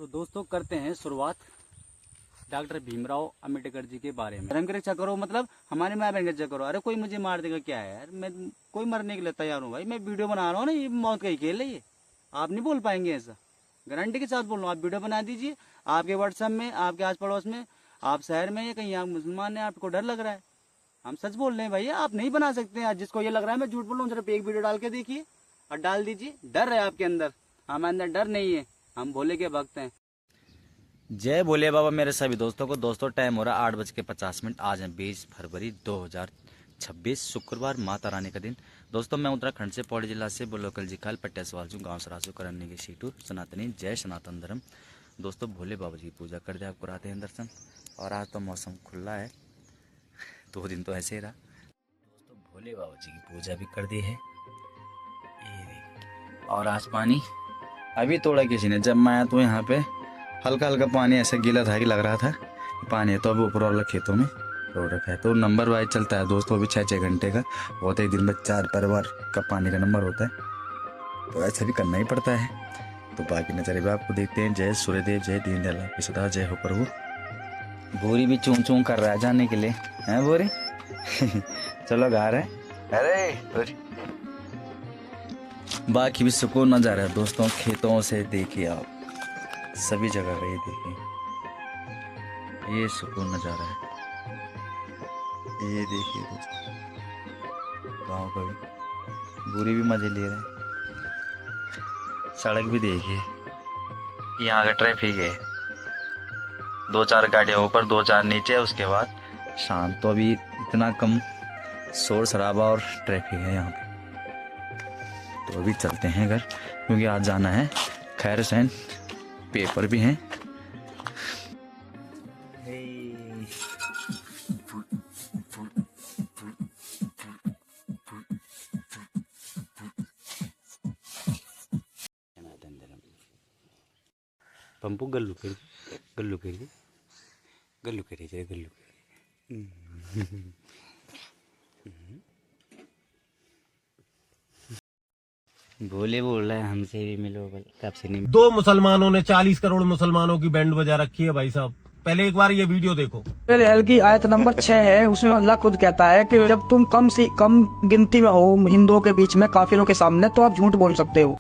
तो दोस्तों करते हैं शुरुआत डॉक्टर भीमराव अंबेडकर जी के बारे में। धर्म की रक्षा करो मतलब हमारे माँ बहन की रक्षा करो। अरे कोई मुझे मार देगा क्या है यार, मैं कोई मरने के लिए तैयार हूँ भाई। मैं वीडियो बना रहा हूँ ना, ये मौत का ही खेल है ये। आप नहीं बोल पाएंगे ऐसा, गारंटी के साथ बोल रहा हूँ। आप वीडियो बना दीजिए आपके व्हाट्सएप में, आपके आस पड़ोस में, आप शहर में या कहीं आप मुसलमान हैं, आपको डर लग रहा है। हम सच बोल रहे हैं भैया, आप नहीं बना सकते हैं। जिसको ये लग रहा है मैं झूठ बोल रहा हूँ, सिर्फ एक वीडियो डाल के देखिए और डाल दीजिए। डर है आपके अंदर, हमारे अंदर डर नहीं है। हम भोले के भक्त हैं। जय भोले बाबा मेरे सभी दोस्तों को। दोस्तों टाइम हो रहा है 8:50। आज है 20 फरवरी 2026 शुक्रवार, माता रानी का दिन। दोस्तों मैं उत्तराखंड से पौड़ी जिला से लोकल जिखाल पट्टिया सवाल हूँ, गाँव सरासू करने की सीटू सनातनी जय सनातन धर्म। दोस्तों भोले बाबा जी की पूजा कर दे, आपको कराते हैं दर्शन। और आज तो मौसम खुला है, 2 दिन तो ऐसे ही रहा। दोस्तों भोले बाबा जी की पूजा भी कर दी है, ये देखिए। और आज पानी अभी तोड़ा किसी ने, जब मैं आया तो यहाँ पे हल्का हल्का पानी ऐसे गीला था कि लग रहा था पानी है। तो अभी ऊपर वाला खेतों में रोड रखा है, तो नंबर वाइज चलता है दोस्तों। अभी 6-6 घंटे का होता है, एक दिन में 4 परिवार का पानी का नंबर होता है, तो ऐसा भी करना ही पड़ता है। तो बाकी नजर भी आपको देखते हैं। जय सूर्यदेव, जय दीनदयाल की सदा जय हो प्रभु। बोरी भी चूं चूं कर रहा है जाने के लिए, है बोरी? चलो गा रहे। अरे बाकी भी सुकून नजारा है दोस्तों। खेतों से देखिए आप, सभी जगह का ये देखिए, ये सुकून नजारा है। ये देखिए दोस्तों, गाँव का भी बुरी भी मजे ले रहे हैं। सड़क भी देखिए, यहाँ का ट्रैफिक है, 2-4 गाड़ियाँ ऊपर 2-4 नीचे, उसके बाद शाम। तो अभी इतना कम शोर शराबा और ट्रैफिक है यहाँ पे। तो अभी चलते हैं घर, क्योंकि आज जाना है खैर हुसैन, पेपर भी हैं। पंपू गल्लू कर गल्लू कर गल्लू करे जय गल्लू। भोले बोल रहा है हमसे भी मिलो, कब से नहीं। 2 मुसलमानों ने 40 करोड़ मुसलमानों की बैंड बजा रखी है भाई साहब। पहले एक बार ये वीडियो देखो। एल की आयत नंबर 6 है, उसमें अल्लाह खुद कहता है कि जब तुम कम से कम गिनती में हो हिंदुओं के बीच में, काफिरों के सामने, तो आप झूठ बोल सकते हो।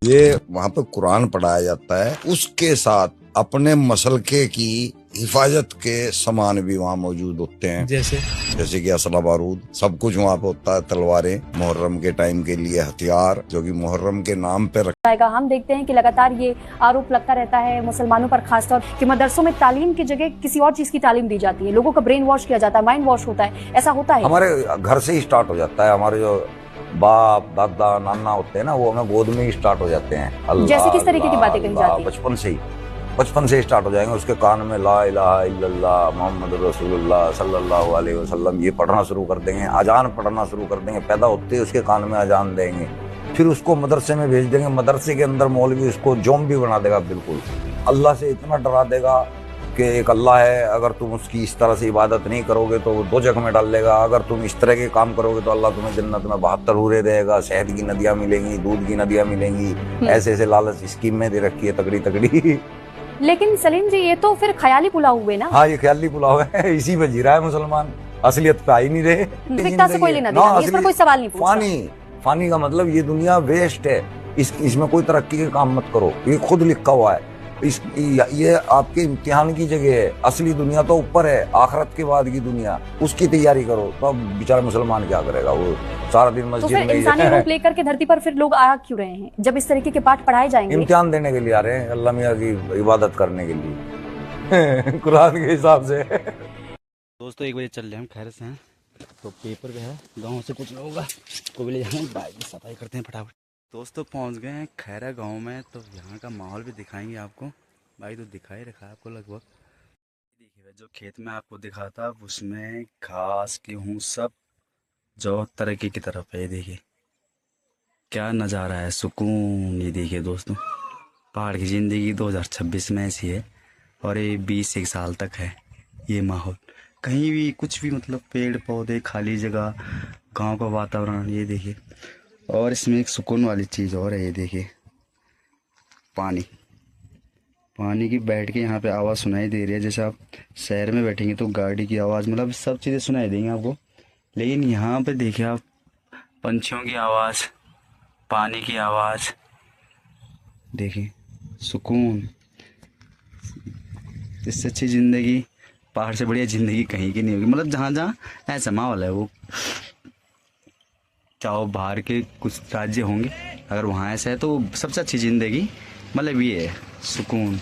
ये वहाँ पे कुरान पढ़ाया जाता है, उसके साथ अपने मसलके की हिफाजत के सामान भी वहाँ मौजूद होते हैं, जैसे कि असला बारूद, सब कुछ वहाँ पे होता है। तलवारें, मुहर्रम के टाइम के लिए हथियार, जो कि मुहर्रम के नाम पे जाएगा। हम देखते हैं कि लगातार ये आरोप लगता रहता है मुसलमानों पर, खासतौर कि मदरसों में तालीम की जगह किसी और चीज की तालीम दी जाती है, लोगों का ब्रेन वॉश किया जाता है, माइंड वॉश होता है। ऐसा होता है हमारे घर से ही स्टार्ट हो जाता है। हमारे जो बाप दादा नाना होते हैं ना, वो हमें गोद में ही स्टार्ट हो जाते हैं। जैसे किस तरीके की बातें कही जाती है? बचपन से ही स्टार्ट हो जाएंगे। उसके कान में ला इलाहा इल्लल्लाह मोहम्मद रसूलुल्लाह सल्लल्लाहु अलैहि वसल्लम ये पढ़ना शुरू कर देंगे, अजान पढ़ना शुरू कर देंगे। पैदा होते ही उसके कान में अजान देंगे, फिर उसको मदरसे में भेज देंगे। मदरसे के अंदर मौलवी उसको जोम्बी बना देगा, बिल्कुल अल्लाह से इतना डरा देगा कि एक अल्लाह है, अगर तुम उसकी इस तरह से इबादत नहीं करोगे तो वो 2 जगह में डाल लेगा, अगर तुम इस तरह के काम करोगे तो अल्लाह तुम्हें जन्नत में 72 हूरें देगा, शहद की नदियाँ मिलेंगी, दूध की नदियाँ मिलेंगी। ऐसे ऐसे लालच स्कीमें दे रखी है तगड़ी तगड़ी। लेकिन सलीम जी, ये तो फिर ख्याली पुलाव हुए ना? हाँ, ये ख्याली पुलाव है, इसी में जी रहा है मुसलमान, असलियत पे आ ही नहीं रहे। से कोई लेना देना नहीं, इस पर कोई सवाल नहीं पूछता। फानी का मतलब ये दुनिया वेस्ट है, इसमें कोई तरक्की के काम मत करो, ये खुद लिखा हुआ है। ये आपके इम्तिहान की जगह है, असली दुनिया तो ऊपर है, आखिरत के बाद की दुनिया, उसकी तैयारी करो। तो अब बेचारा मुसलमान क्या करेगा, वो सारा दिन मस्जिद में। तो फिर इंसानी रूप लेकर के धरती पर फिर लोग आ क्यों रहे हैं, जब इस तरीके के पाठ पढ़ाए जाएंगे? इम्तिहान देने के लिए आ रहे हैं, अल्लाह मियाँ की इबादत करने के लिए कुरान के हिसाब से। दोस्तों 1 बजे चल रहे हम खैर से हैं, तो पेपर भी है, गाँव से कुछ लोग को भी ले जाएंगे, बाइक की सफाई करते हैं फटाफट। दोस्तों पहुंच गए हैं खैरा गांव में, तो यहाँ का माहौल भी दिखाएंगे आपको। भाई तो दिखा ही रखा है आपको लगभग। देखिए जो खेत में आपको दिखा था, उसमें घास गेहूँ सब जो तरक्की की तरफ है। ये देखिए क्या नज़ारा है, सुकून। ये देखिए दोस्तों, पहाड़ की ज़िंदगी 2026 में ऐसी है, और ये 20 साल तक है ये माहौल। कहीं भी कुछ भी मतलब पेड़ पौधे, खाली जगह, गांव का वातावरण। ये देखिए, और इसमें एक सुकून वाली चीज़ और है, ये देखिए पानी। पानी की बैठ के यहाँ पे आवाज़ सुनाई दे रही है। जैसे आप शहर में बैठेंगे तो गाड़ी की आवाज़, मतलब सब चीज़ें सुनाई देंगी आपको। लेकिन यहाँ पे देखिए आप, पंछियों की आवाज़, पानी की आवाज़, देखिए सुकून। इससे अच्छी ज़िंदगी, पहाड़ से बढ़िया ज़िंदगी कहीं की नहीं होगी। मतलब जहाँ जहाँ ऐसा माहौल है, वो चाहे बाहर के कुछ राज्य होंगे, अगर वहाँ ऐसा है तो सबसे अच्छी ज़िंदगी मतलब ये है, सुकून।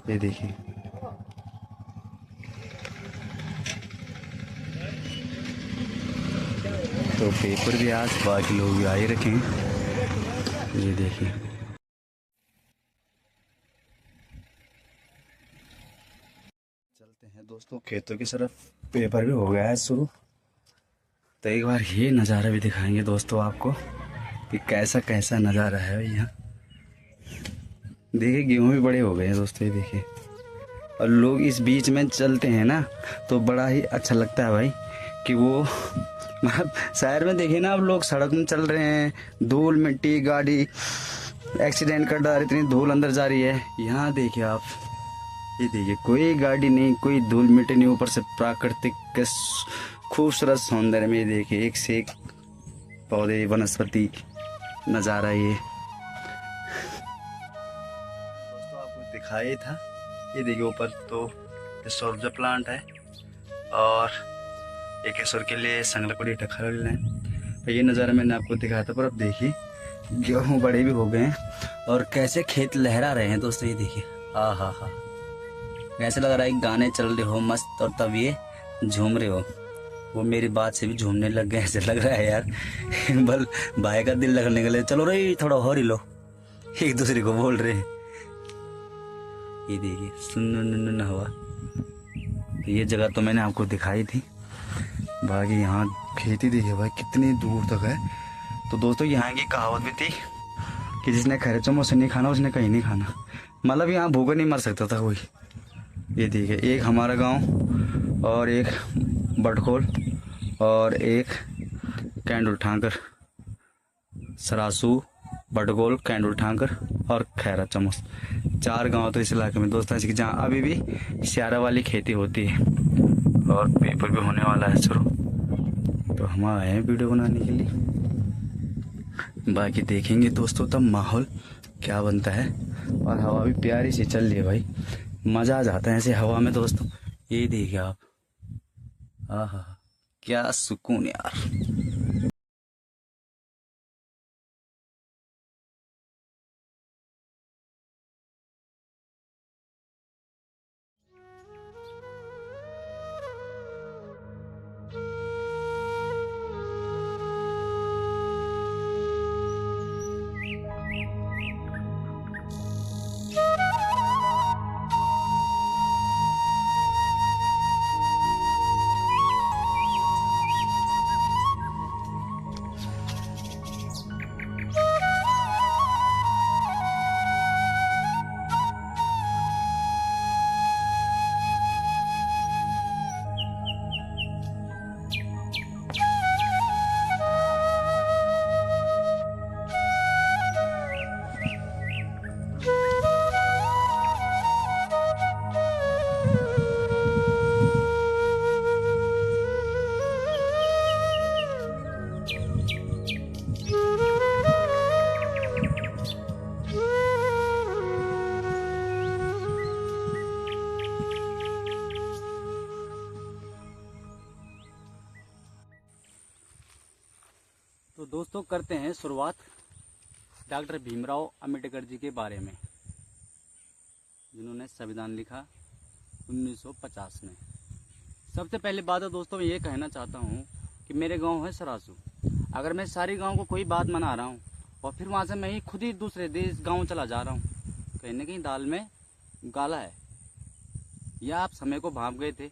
ये देखिए तो पेपर भी आज बाकी लोग भी आए रखे हैं। ये देखिए चलते हैं दोस्तों खेतों की तरफ। पेपर भी हो गया है शुरू, तो एक बार ये नज़ारा भी दिखाएंगे दोस्तों आपको कि कैसा कैसा नज़ारा है यहाँ। देखिए गेहूँ भी बड़े हो गए हैं दोस्तों, ये देखिए। और लोग इस बीच में चलते हैं ना तो बड़ा ही अच्छा लगता है भाई कि वो मतलब शहर में देखिए ना, अब लोग सड़क में चल रहे हैं, धूल मिट्टी, गाड़ी एक्सीडेंट का डर, इतनी धूल अंदर जा रही है। यहाँ देखिए आप, ये देखिए कोई गाड़ी नहीं, कोई धूल मिट्टी नहीं, ऊपर से प्राकृतिक के खूबसूरत सौंदर्य में देखिए एक से एक पौधे वनस्पति नज़ारा। ये दोस्तों आपको दिखाई था, ये देखिए ऊपर तो सौर प्लांट है और एक केसर के लिए संगलपड़ी टखर है। ये नज़ारा मैंने आपको दिखाया था, पर अब देखिए गेहूँ बड़े भी हो गए हैं और कैसे खेत लहरा रहे हैं दोस्तों। ये देखिए हाँ हाँ हाँ, ऐसे लग रहा है गाने चल रहे हो मस्त और तब ये झूम रहे हो। वो मेरी बात से भी झूमने लग गए, ऐसे लग रहा है यार बल भाई का दिल लगने के लिए चलो रे थोड़ा और ही लो, एक दूसरे को बोल रहे हैं। ये देखिए सुन हवा। तो ये जगह तो मैंने आपको दिखाई थी, बाकी यहाँ खेती देखिए भाई कितनी दूर तक है। तो दोस्तों यहाँ की कहावत भी थी कि जिसने खरे चमो से नहीं खाना उसने कहीं नहीं खाना, मतलब यहाँ भूखा नहीं मर सकता था कोई। ये देखिए एक हमारा गांव और एक बटखोल और एक कैंडुल ठाकर, सरासू, बटखोल, कैंडुल ठाकर और खैरा चमोस, 4 गांव तो इस इलाके में दोस्तों ऐसे कि जहाँ अभी भी स्यारा वाली खेती होती है और पेपर भी होने वाला है शुरू। तो हम आए हैं वीडियो बनाने के लिए, बाकी देखेंगे दोस्तों तब माहौल क्या बनता है। और हवा भी प्यारी सी चल रही है भाई, मज़ा आ जाता है ऐसे हवा में दोस्तों। ये देखिए आप, आहा क्या सुकून यार। तो दोस्तों करते हैं शुरुआत डॉक्टर भीमराव अंबेडकर जी के बारे में, जिन्होंने संविधान लिखा 1950 में। सबसे पहली बात है दोस्तों मैं ये कहना चाहता हूँ कि मेरे गांव है सरासू। अगर मैं सारी गांव को कोई बात मना रहा हूँ और फिर वहाँ से मैं ही खुद ही दूसरे देश गांव चला जा रहा हूँ, कहीं ना कहीं दाल में गाला है। या आप समय को भाप गए थे,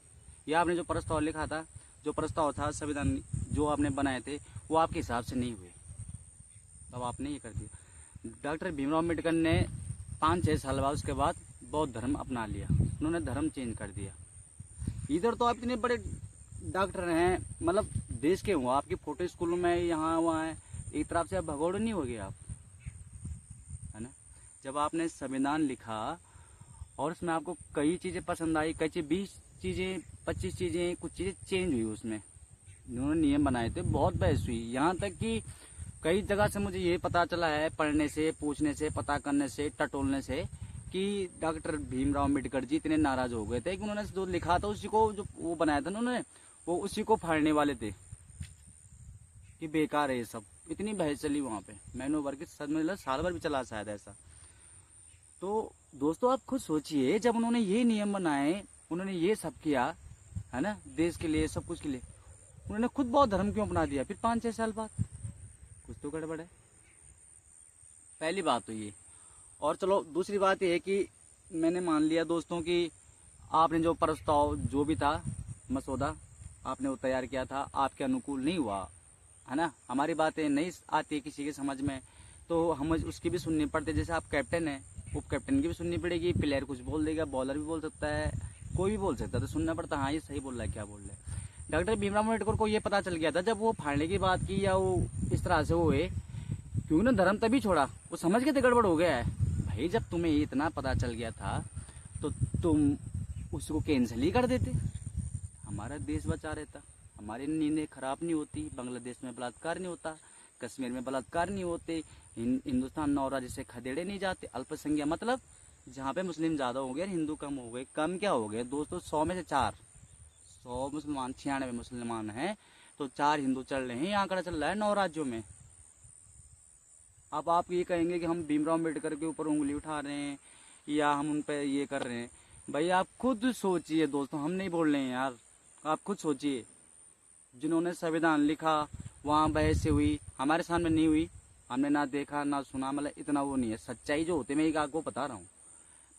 या आपने जो प्रस्ताव लिखा था, जो प्रस्ताव था संविधान जो आपने बनाए थे वो आपके हिसाब से नहीं हुए, तब आपने ये कर दिया। डॉक्टर भीमराव अम्बेडकर ने 5-6 साल बाद उसके बाद बौद्ध धर्म अपना लिया, उन्होंने धर्म चेंज कर दिया। इधर तो आप इतने बड़े डॉक्टर हैं, मतलब देश के हुआ, आपकी फोटो स्कूलों में यहाँ वहाँ है, एक तरफ से आप भगोड़े नहीं हो गए आप, है ना। जब आपने संविधान लिखा और उसमें आपको कई चीजें पसंद आई, कई चीज 20 चीजें 25 चीजें कुछ चीजें चेंज हुई उसमें। उन्होंने नियम बनाए थे, बहुत बहस हुई, यहाँ तक कि कई जगह से मुझे ये पता चला है, पढ़ने से, पूछने से, पता करने से, टटोलने से, कि डॉक्टर भीमराव अम्बेडकर जी इतने नाराज हो गए थे कि उन्होंने जो लिखा था उसी को, जो वो बनाया था उन्होंने, वो उसी को फाड़ने वाले थे कि बेकार है ये सब। इतनी बहस चली वहां पे, महीनों भर की, साल भर भी चला शायद ऐसा। तो दोस्तों आप खुद सोचिए, जब उन्होंने ये नियम बनाए, उन्होंने ये सब किया है ना, देश के लिए, सब कुछ के लिए, उन्होंने खुद बौद्ध धर्म क्यों अपना दिया फिर 5-6 साल बाद? कुछ तो गड़बड़ है। पहली बात तो ये। और चलो दूसरी बात ये है कि मैंने मान लिया दोस्तों कि आपने जो प्रस्ताव जो भी था, मसौदा आपने वो तैयार किया था, आपके अनुकूल नहीं हुआ है ना, हमारी बातें नहीं आती किसी के समझ में, तो हम उसकी भी सुननी पड़ती है। जैसे आप कैप्टन है, उप कैप्टन की भी सुननी पड़ेगी, प्लेयर कुछ बोल देगा, बॉलर भी बोल सकता है, कोई भी बोल सकता है, तो सुनना पड़ता है, हाँ ये सही बोल रहा है, क्या बोल रहा है। डॉक्टर भीमराव अम्बेडकर को ये पता चल गया था जब वो फाड़ने की बात की, या वो इस तरह से हुए, क्यों ना धर्म तभी छोड़ा, वो समझ के थे गड़बड़ हो गया है। भाई जब तुम्हें इतना पता चल गया था तो तुम उसको कैंसिल ही कर देते, हमारा देश बचा रहता, हमारी नींदें खराब नहीं होती, बांग्लादेश में बलात्कार नहीं होता, कश्मीर में बलात्कार नहीं होते, हिंदुस्तान 9 राज्य से खदेड़े नहीं जाते। अल्पसंख्या मतलब जहाँ पे मुस्लिम ज्यादा हो गए और हिंदू कम हो गए। कम क्या हो गए दोस्तों, 100 में से 4, 100 मुसलमान, 96 मुसलमान हैं, तो 4 हिंदू चल रहे हैं। ये आंकड़ा चल रहा है 9 राज्यों में। अब आप ये कहेंगे कि हम भीमराव अम्बेडकर के ऊपर उंगली उठा रहे हैं या हम उन पे ये कर रहे हैं। भाई आप खुद सोचिए दोस्तों, हम नहीं बोल रहे हैं यार, आप खुद सोचिए। जिन्होंने संविधान लिखा वहाँ बहस हुई, हमारे सामने नहीं हुई, हमने ना देखा ना सुना, मतलब इतना वो नहीं है। सच्चाई जो होती है मैं आपको बता रहा हूँ,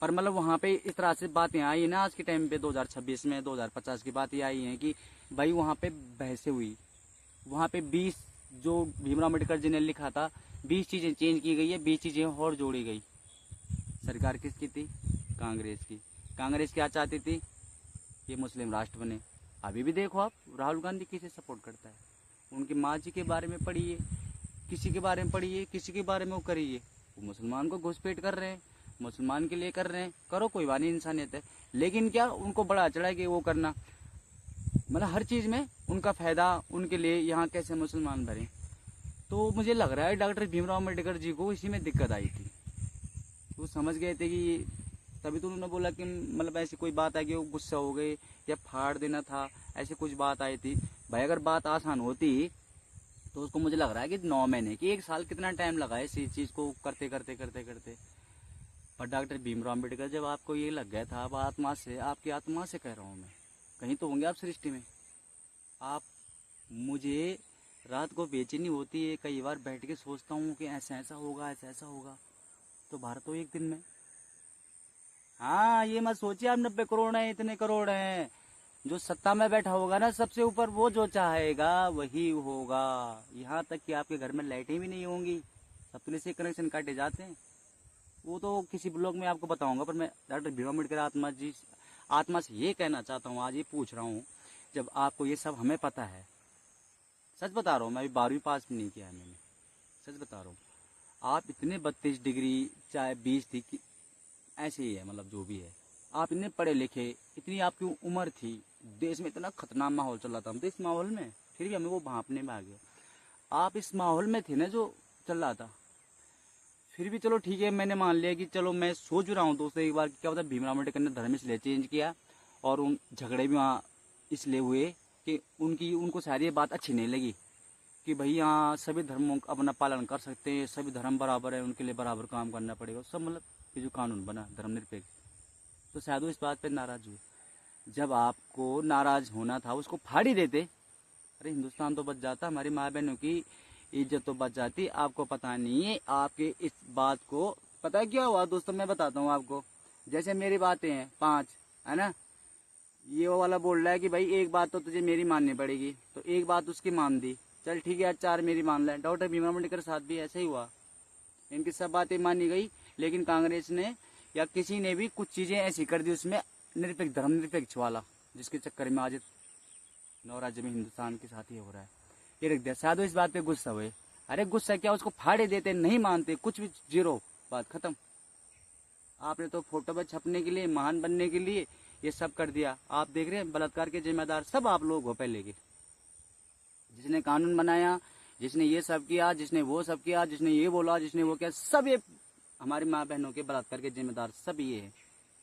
पर मतलब वहाँ पे इस तरह से बातें आई है ना आज के टाइम पे, 2026 में 2050 की बातें आई हैं कि भाई वहाँ पे बहसें हुई, वहाँ पे 20 जो भीमराव अम्बेडकर जी ने लिखा था 20 चीजें चेंज की गई है, 20 चीजें और जोड़ी गई। सरकार किसकी थी? कांग्रेस की। कांग्रेस क्या चाहती थी? ये मुस्लिम राष्ट्र बने। अभी भी देखो आप, राहुल गांधी किसे सपोर्ट करता है? उनकी माँ जी के बारे में पढ़िए, किसी के बारे में पढ़िए, किसी के बारे में वो करिए, वो मुसलमान को घुसपैठ कर रहे हैं, मुसलमान के लिए कर रहे हैं। करो, कोई बात नहीं, इंसानियत है, लेकिन क्या उनको बड़ा चढ़ा के वो करना, मतलब हर चीज में उनका फायदा उनके लिए, यहाँ कैसे मुसलमान भरे। तो मुझे लग रहा है डॉक्टर भीमराव अम्बेडकर जी को इसी में दिक्कत आई थी। वो समझ गए थे कि, तभी तो उन्होंने बोला कि मतलब ऐसी कोई बात आई कि वो गुस्सा हो गए या फाड़ देना था, ऐसी कुछ बात आई थी। भाई अगर बात आसान होती तो उसको मुझे लग रहा है कि 9 महीने कि 1 साल कितना टाइम लगा इसी चीज को करते करते करते करते। पर डॉक्टर भीमराव अम्बेडकर, जब आपको ये लग गया था, अब आत्मा से, आपकी आत्मा से कह रहा हूँ मैं, कहीं तो होंगे आप सृष्टि में। आप, मुझे रात को बेचैनी होती है, कई बार बैठ के सोचता हूँ कि ऐसा ऐसा होगा, ऐसा ऐसा होगा, तो भारत हो एक दिन में। हाँ ये मत सोचिए आप 90 करोड़ हैं, इतने करोड़ हैं। जो सत्ता में बैठा होगा ना सबसे ऊपर, वो जो चाहेगा वही होगा। यहाँ तक कि आपके घर में लाइटें भी नहीं होंगी, सपने से कनेक्शन काटे जाते हैं। वो तो किसी ब्लॉग में आपको बताऊंगा, पर मैं डॉक्टर भीमराव अम्बेडकर आत्मा से ये कहना चाहता हूँ, आज ये पूछ रहा हूँ, जब आपको ये सब हमें पता है, सच बता रहा हूँ, मैं अभी 12वीं पास भी नहीं किया है मैंने, सच बता रहा हूँ। आप इतने 32 डिग्री चाहे 20 थी, ऐसे ही है, मतलब जो भी है, आप इतने पढ़े लिखे, इतनी आपकी उम्र थी, देश में इतना खतरनाक माहौल चल रहा था, हम तो इस माहौल में, फिर भी हमें वो भांपने में आ गया। आप इस माहौल में थे ना जो चल रहा था, फिर भी चलो ठीक है, मैंने मान लिया कि चलो, मैं सोच रहा हूँ दोस्तों एक बार, क्या पता भीमराव अम्बेडकर ने धर्म इसलिए चेंज किया और उन झगड़े भी वहाँ इसलिए हुए कि उनको शायद ये बात अच्छी नहीं लगी कि भाई यहाँ सभी धर्मों का अपना पालन कर सकते हैं, सभी धर्म बराबर है, उनके लिए बराबर काम करना पड़ेगा, सब मतलब ये जो कानून बना धर्मनिरपेक्ष, तो शायद वो इस बात पर नाराज हुए। जब आपको नाराज होना था उसको फाड़ ही देते, अरे हिंदुस्तान तो बच जाता, हमारी माँ बहनों की इज्जत तो बच जाती। आपको पता नहीं है, आपके इस बात को पता है क्या हुआ दोस्तों, मैं बताता हूँ आपको। जैसे मेरी बातें हैं 5, है ना, ये वो वाला बोल रहा है कि भाई एक बात तो तुझे मेरी माननी पड़ेगी, तो एक बात उसकी मान दी, चल ठीक है 4 मेरी मान ले। डॉक्टर भीमराव अम्बेडकर के साथ भी ऐसा ही हुआ, इनकी सब बातें मानी गई, लेकिन कांग्रेस ने या किसी ने भी कुछ चीजें ऐसी कर दी उसमें, निरपेक्ष, धर्मनिरपेक्ष वाला, जिसके चक्कर में आज 9 राज्य में हिंदुस्तान के साथ ही हो रहा है। ये रख दिया, शायद इस बात पे गुस्सा हुए, अरे गुस्सा क्या, उसको फाड़े देते, नहीं मानते कुछ भी, जीरो, बात खत्म। आपने तो फोटो पे छपने के लिए, महान बनने के लिए ये सब कर दिया। आप देख रहे हैं बलात्कार के जिम्मेदार सब आप लोग हो पहले के। जिसने कानून बनाया, जिसने ये सब किया, जिसने वो सब किया, जिसने ये बोला, जिसने वो किया, सब ये हमारी माँ बहनों के बलात्कार के जिम्मेदार सब ये है।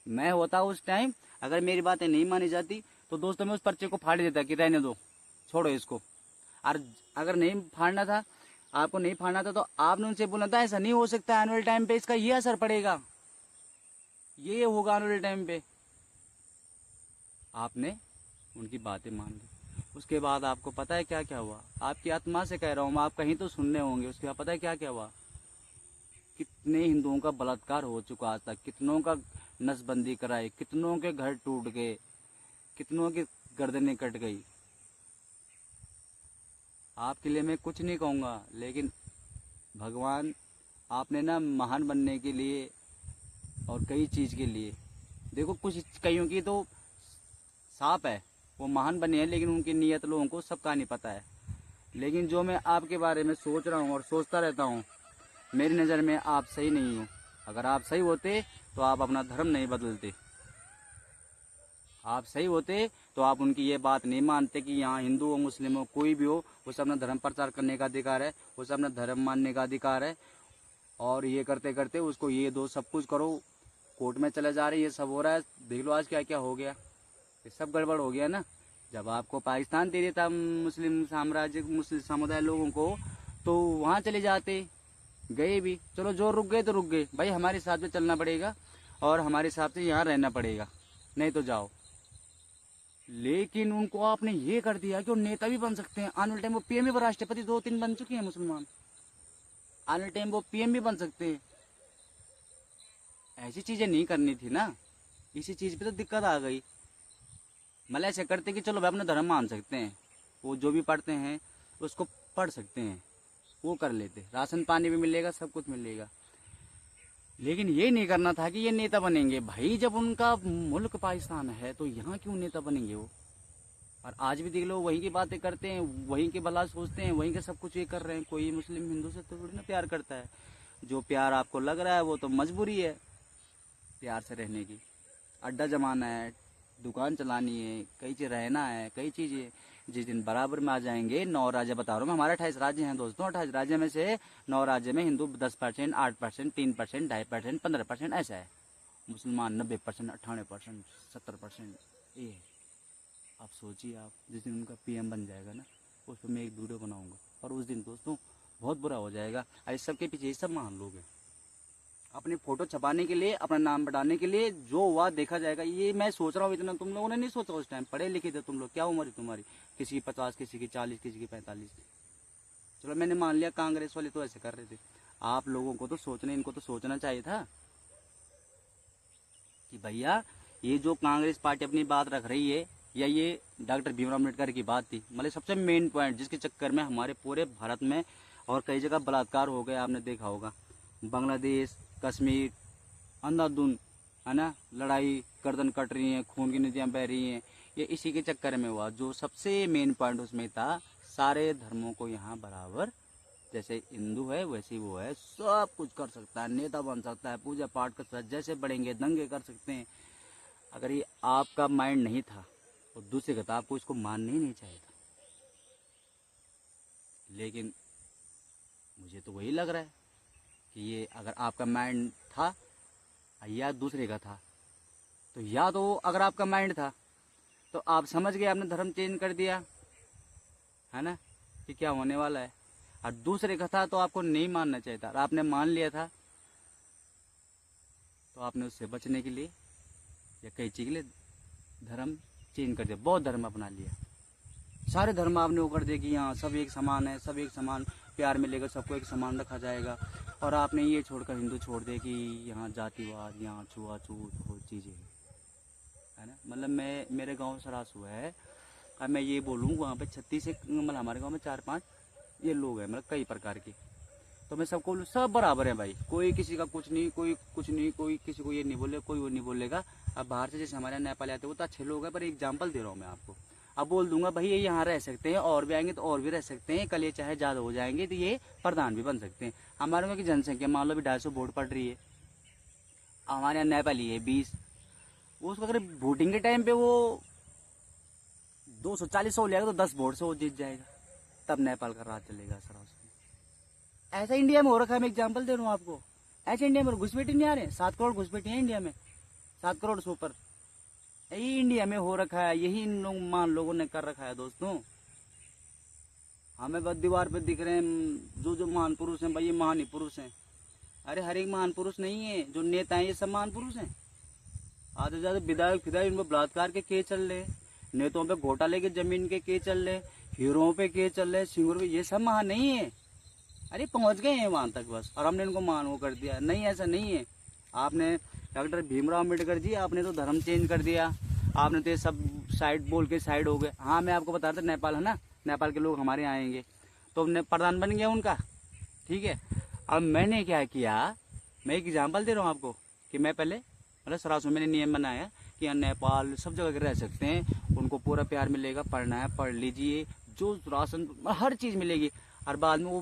मैं होता उस टाइम, अगर मेरी बातें नहीं मानी जाती तो दोस्तों मैं उस पर्चे को फाड़ देता कि रहने दो, छोड़ो इसको। और अगर नहीं फाड़ना था, आपको नहीं फाड़ना था, तो आपने उनसे बोलना था ऐसा नहीं हो सकता, आने वाले टाइम पे इसका ये असर पड़ेगा, ये होगा आने वाले टाइम पे। आपने उनकी बातें मान ली। उसके बाद आपको पता है क्या क्या हुआ? आपकी आत्मा से कह रहा हूँ, आप कहीं तो सुनने होंगे। उसके बाद पता है क्या क्या हुआ? कितने हिंदुओं का बलात्कार हो चुका आज तक, कितनों का नसबंदी कराई, कितनों के घर टूट गए, कितनों की गर्दनें कट गई। आपके लिए मैं कुछ नहीं कहूँगा, लेकिन भगवान आपने ना महान बनने के लिए और कई चीज़ के लिए, देखो कुछ कईयों की तो साफ है, वो महान बने हैं, लेकिन उनकी नीयत लोगों को सबका नहीं पता है। लेकिन जो मैं आपके बारे में सोच रहा हूँ और सोचता रहता हूँ, मेरी नज़र में आप सही नहीं हो। अगर आप सही होते तो आप अपना धर्म नहीं बदलते। आप सही होते तो आप उनकी ये बात नहीं मानते कि यहाँ हिंदू हो, मुस्लिम हो, कोई भी हो, उसे अपना धर्म प्रचार करने का अधिकार है, उसे अपना धर्म मानने का अधिकार है। और ये करते करते उसको ये दो, सब कुछ करो, कोर्ट में चले जा रहे, ये सब हो रहा है। देख लो आज क्या क्या हो गया, ये सब गड़बड़ हो गया ना। जब आपको पाकिस्तान दे देता मुस्लिम साम्राज्य, मुस्लिम समुदाय लोगों को, तो वहाँ चले जाते, गए भी, चलो जो रुक गए तो रुक गए भाई, हमारे हिसाब से चलना पड़ेगा और हमारे हिसाब से यहाँ रहना पड़ेगा, नहीं तो जाओ। लेकिन उनको आपने ये कर दिया कि वो नेता भी बन सकते हैं। आने वाले टाइम वो पीएम भी, राष्ट्रपति 2-3 बन चुके हैं मुसलमान, आने वाले टाइम वो पीएम भी बन सकते हैं। ऐसी चीजें नहीं करनी थी ना, इसी चीज पे तो दिक्कत आ गई। मतलब ऐसे करते कि चलो भाई अपना धर्म मान सकते हैं, वो जो भी पढ़ते हैं उसको पढ़ सकते हैं, वो कर लेते, राशन पानी भी मिलेगा, सब कुछ मिलेगा। लेकिन ये नहीं करना था कि ये नेता बनेंगे। भाई जब उनका मुल्क पाकिस्तान है तो यहाँ क्यों नेता बनेंगे वो? और आज भी देख लो वहीं की बातें करते हैं, वहीं के भला सोचते हैं, वहीं के सब कुछ ये कर रहे हैं। कोई मुस्लिम हिंदू से तो थोड़ी ना प्यार करता है। जो प्यार आपको लग रहा है वो तो मजबूरी है प्यार से रहने की। अड्डा जमाना है, दुकान चलानी है, कई चीज रहना है, कई चीजें जिस दिन बराबर में आ जाएंगे। 9 राज्य बता रहा हूँ मैं, हमारे 28 राज्य हैं दोस्तों। 28 राज्य में से 9 राज्य में हिंदू 10%, 8%, 3%, 2.5%, 15% ऐसा है। मुसलमान 90%, 98%, 70% ये है। आप सोचिए, आप जिस दिन उनका पीएम बन जाएगा ना, उस पर मैं एक वीडियो बनाऊंगा और उस दिन दोस्तों बहुत बुरा हो जाएगा। इस सब के पीछे ये सब महान लोग हैं। अपनी फोटो छपाने के लिए, अपना नाम बढ़ाने के लिए जो हुआ देखा जाएगा। ये मैं सोच रहा हूँ, इतना तुम लोगों ने नहीं सोचा उस टाइम। पढ़े लिखे थे तुम लोग, क्या उम्र है तुम्हारी? किसी की 50, किसी की 40, किसी की 45। चलो मैंने मान लिया कांग्रेस वाले तो ऐसे कर रहे थे। आप लोगों को तो सोचना, इनको तो सोचना चाहिए था कि भैया ये जो कांग्रेस पार्टी अपनी बात रख रही है, या ये डॉक्टर भीमराव अम्बेडकर की बात थी, मतलब सबसे मेन पॉइंट जिसके चक्कर में हमारे पूरे भारत में और कई जगह बलात्कार हो गए। आपने देखा होगा बांग्लादेश, कश्मीर, अंधाधुंध है ना, लड़ाई, गर्दन कट रही है, खून की नदियां बह रही हैं, ये इसी के चक्कर में हुआ। जो सबसे मेन पॉइंट उसमें था, सारे धर्मों को यहाँ बराबर, जैसे हिंदू है वैसे वो है, सब कुछ कर सकता है, नेता बन सकता है, पूजा पाठ कर सकता है, जैसे बढ़ेंगे दंगे कर सकते हैं। अगर ये आपका माइंड नहीं था तो दूसरी बात, आपको इसको मानना ही नहीं चाहिए था। लेकिन मुझे तो वही लग रहा है कि ये अगर आपका माइंड था या दूसरे का था, तो या तो अगर आपका माइंड था तो आप समझ गए, आपने धर्म चेंज कर दिया है ना कि क्या होने वाला है। और दूसरे का था तो आपको नहीं मानना चाहिए था। और आपने मान लिया था तो आपने उससे बचने के लिए या कई चीज के लिए धर्म चेंज कर दिया, बौद्ध धर्म अपना लिया। सारे धर्म आपने वो कर दिया कि यहाँ सब एक समान है, सब एक समान प्यार मिलेगा, सबको एक समान रखा जाएगा। और आपने ये छोड़कर हिंदू छोड़ दे कि यहाँ जातिवाद, यहाँ छुआछूत बहुत चीज़ें है ना। मतलब मैं, मेरे गांव सरास हुआ है, अब मैं ये बोलूँ वहाँ पे 36 से, मतलब हमारे गांव में 4-5 ये लोग हैं, मतलब कई प्रकार के। तो मैं सबको, सब बराबर है भाई, कोई किसी का कुछ नहीं, कोई कुछ नहीं, कोई किसी को ये नहीं बोले, कोई वो नहीं बोलेगा। अब बाहर से जैसे हमारे नेपाल आते हैं वो तो अच्छे लोग हैं, पर एग्जाम्पल दे रहा हूँ मैं आपको। अब बोल दूंगा भाई ये यहाँ रह सकते हैं, और भी आएंगे तो और भी रह सकते हैं, कल ये चाहे ज्यादा हो जाएंगे तो ये प्रधान भी बन सकते हैं। हमारे वहाँ की जनसंख्या मान लो भी 250 वोट पड़ रही है, हमारे यहाँ नेपाली है 20, उसको अगर वोटिंग के टाइम पे वो 240 हो जाएगा तो 10 वोट से वो जीत जाएगा, तब नेपाल का राज चलेगा सर उसमें। ऐसा इंडिया में हो रखा है, मैं एग्जांपल दे रहा हूँ आपको। ऐसे इंडिया में घुसपैठी नहीं आ रहे, 7 करोड़ घुसपैठी है इंडिया में, 7 करोड़ से ऊपर यही इंडिया में हो रखा है, यही इन लोगों ने कर रखा है दोस्तों। हमें बस दीवार पे दिख रहे हैं जो महान पुरुष हैं, भाई ये महान ही पुरुष हैं। अरे हर एक महान पुरुष नहीं है, जो नेता है ये सब महान पुरुष हैं। आधे ज्यादा विधायक फिधायक इनको बलात्कार के केस चल रहे, नेताओं पे घोटाले के जमीन के केस चल रहे, हीरोओं पे केस चल रहे, सिंगरों पे, ये सब महान नहीं है। अरे पहुंच गए हैं वहां तक बस, और हमने इनको महान वो कर दिया। नहीं, ऐसा नहीं है। आपने डॉक्टर भीमराव अम्बेडकर जी, आपने तो धर्म चेंज कर दिया, आपने तो ये सब साइड बोल के साइड हो गए। हाँ, मैं आपको बता रहा था नेपाल है ना, नेपाल के लोग हमारे यहाँ आएंगे तो प्रधान बन गया उनका, ठीक है। अब मैंने क्या किया, मैं एक एग्जाम्पल दे रहा हूँ आपको कि मैं पहले मतलब सरासों मैंने नियम बनाया कि नेपाल सब जगह रह सकते हैं, उनको पूरा प्यार मिलेगा, पढ़ना है पढ़ लीजिए, जो राशन हर चीज मिलेगी। और बाद में वो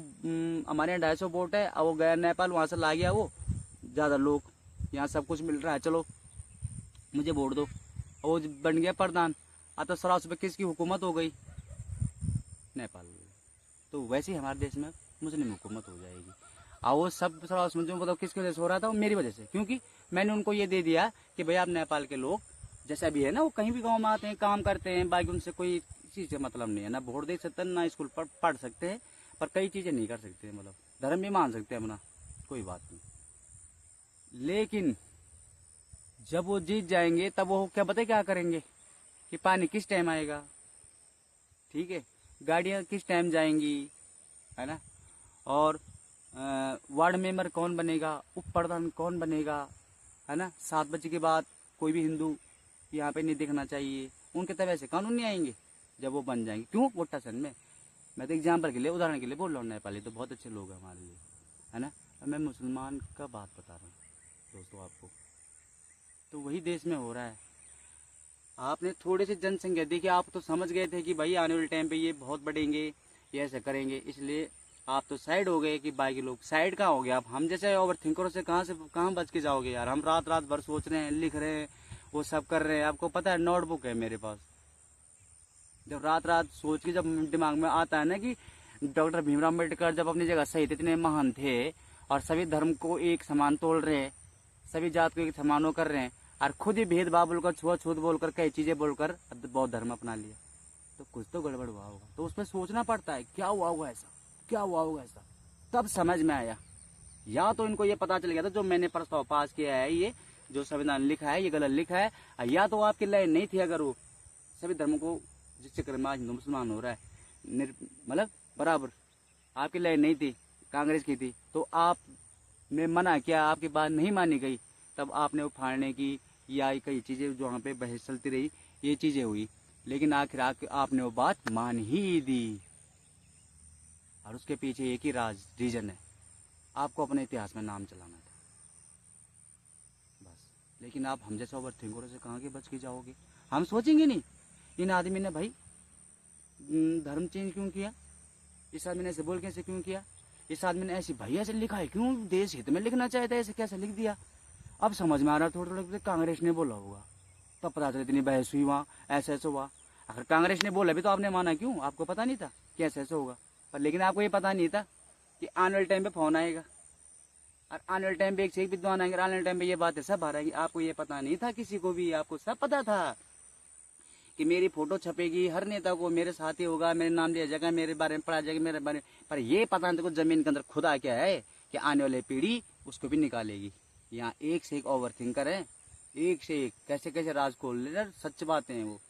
हमारे यहाँ 250 वोट है, अब वो गया नेपाल, वहां से ला गया वो ज्यादा लोग, यहाँ सब कुछ मिल रहा है, चलो मुझे वोट दो, वो बन गया प्रधान। अब तो सरासों पे किसकी हुकूमत हो गई? नेपाल। तो वैसे ही हमारे देश में मुस्लिम हुकूमत हो जाएगी। और वो सब सरासों में जो मतलब किसकी वजह से हो रहा था, वो मेरी वजह से, क्योंकि मैंने उनको ये दे दिया कि भैया आप नेपाल के लोग जैसा भी है ना, वो कहीं भी गाँव में आते हैं, काम करते हैं, बाकी उनसे कोई चीज से मतलब नहीं है, ना वोट दे सकते ना स्कूल पढ़ सकते हैं, पर कई चीजें नहीं कर सकते, मतलब धर्म भी मान सकते हैं अपना, कोई बात नहीं। लेकिन जब वो जीत जाएंगे तब वो क्या पता क्या करेंगे कि पानी किस टाइम आएगा, ठीक है, गाड़ियां किस टाइम जाएंगी, है ना, और वार्ड मेंबर कौन बनेगा, उप प्रधान कौन बनेगा, है ना, 7 बजे के बाद कोई भी हिंदू यहाँ पे नहीं दिखना चाहिए, उनके तब ऐसे कानून नहीं आएंगे जब वो बन जाएंगे। क्यों? वो टसन में। मैं तो एग्जाम्पल के लिए, उदाहरण के लिए बोल रहा हूँ, नेपाली तो बहुत अच्छे लोग हैं हमारे लिए, है ना। मैं मुसलमान का बात बता रहा हूँ दोस्तों आपको, तो वही देश में हो रहा है। आपने थोड़ी सी जनसंख्या देखी, आप तो समझ गए थे कि भाई आने वाले टाइम पे ये बहुत बढ़ेंगे, ये ऐसे करेंगे, इसलिए आप तो साइड हो गए कि बाकी लोग साइड कहाँ हो गए। आप हम जैसे ओवर थिंकरों से कहाँ बच के जाओगे यार। हम रात भर सोच रहे हैं, लिख रहे हैं, वो सब कर रहे हैं। आपको पता है नोटबुक है मेरे पास, जब रात सोच के जब दिमाग में आता है ना कि डॉक्टर भीमराव अम्बेडकर जब अपनी जगह सही थे, इतने महान थे, और सभी धर्म को एक समान तोड़ रहे हैं, सभी जात को एक समान कर रहे हैं, और खुद ही भेदभाव बोलकर, छुआछूत बोलकर, कई चीजें बोलकर बौद्ध धर्म अपना लिया, तो कुछ तो गड़बड़ हुआ होगा। तो उसमें सोचना पड़ता है क्या हुआ होगा ऐसा, क्या हुआ होगा ऐसा। तब समझ में आया, या तो इनको ये पता चल गया था जो मैंने प्रस्ताव पास किया है, ये जो संविधान लिखा है ये गलत लिखा है, या तो आपकी लाइन नहीं थी। अगर वो सभी धर्मों को जिस चक्कर में आज हिंदू मुसलमान हो रहा है मतलब बराबर, आपकी लाइन नहीं थी, कांग्रेस की थी, तो आपने मना किया, आपकी बात नहीं मानी गई, तब आपने वो फाड़ने की या कई चीजें जो वहां पे बहस चलती रही, ये चीजें हुई, लेकिन आखिर आपने वो बात मान ही दी। और उसके पीछे एक ही रीजन है, आपको अपने इतिहास में नाम चलाना था बस। लेकिन आप हम जैसे ओवर थिंकरों से कहाँ के बच के जाओगे। हम सोचेंगे नहीं इन आदमी ने भाई धर्म चेंज क्यों किया, इस आदमी ने ऐसे बोल कैसे क्यों किया, इस आदमी ने ऐसे भाई ऐसे लिखा है क्यों, देश हित में लिखना चाहता है, ऐसे कैसे लिख दिया। अब समझ में आ रहा है थोड़ा कांग्रेस ने बोला होगा, तब पता चला इतनी बहस हुई वहाँ, ऐसा ऐसा हुआ। अगर कांग्रेस ने बोला भी तो आपने माना क्यों, आपको पता नहीं था कि ऐसा ऐसा होगा। पर लेकिन आपको ये पता नहीं था कि आने वाले टाइम पे फोन आएगा, और आने वाले टाइम पे एक से एक विद्वान आएंगे, आने वाले टाइम पे ये बातें सब आ रही। आपको ये पता नहीं था किसी को भी, आपको सब पता था कि मेरी फोटो छपेगी, हर नेता को मेरे साथ ही होगा, मेरे नाम लिया जाएगा, मेरे बारे में पढ़ा जाएगा, मेरे बारे में। पर ये पता नहीं था जमीन के अंदर खुदा क्या है कि आने वाली पीढ़ी उसको भी निकालेगी। यहाँ एक से एक ओवर थिंकर है, एक से एक कैसे कैसे राज खोल ले, सच बातें हैं वो।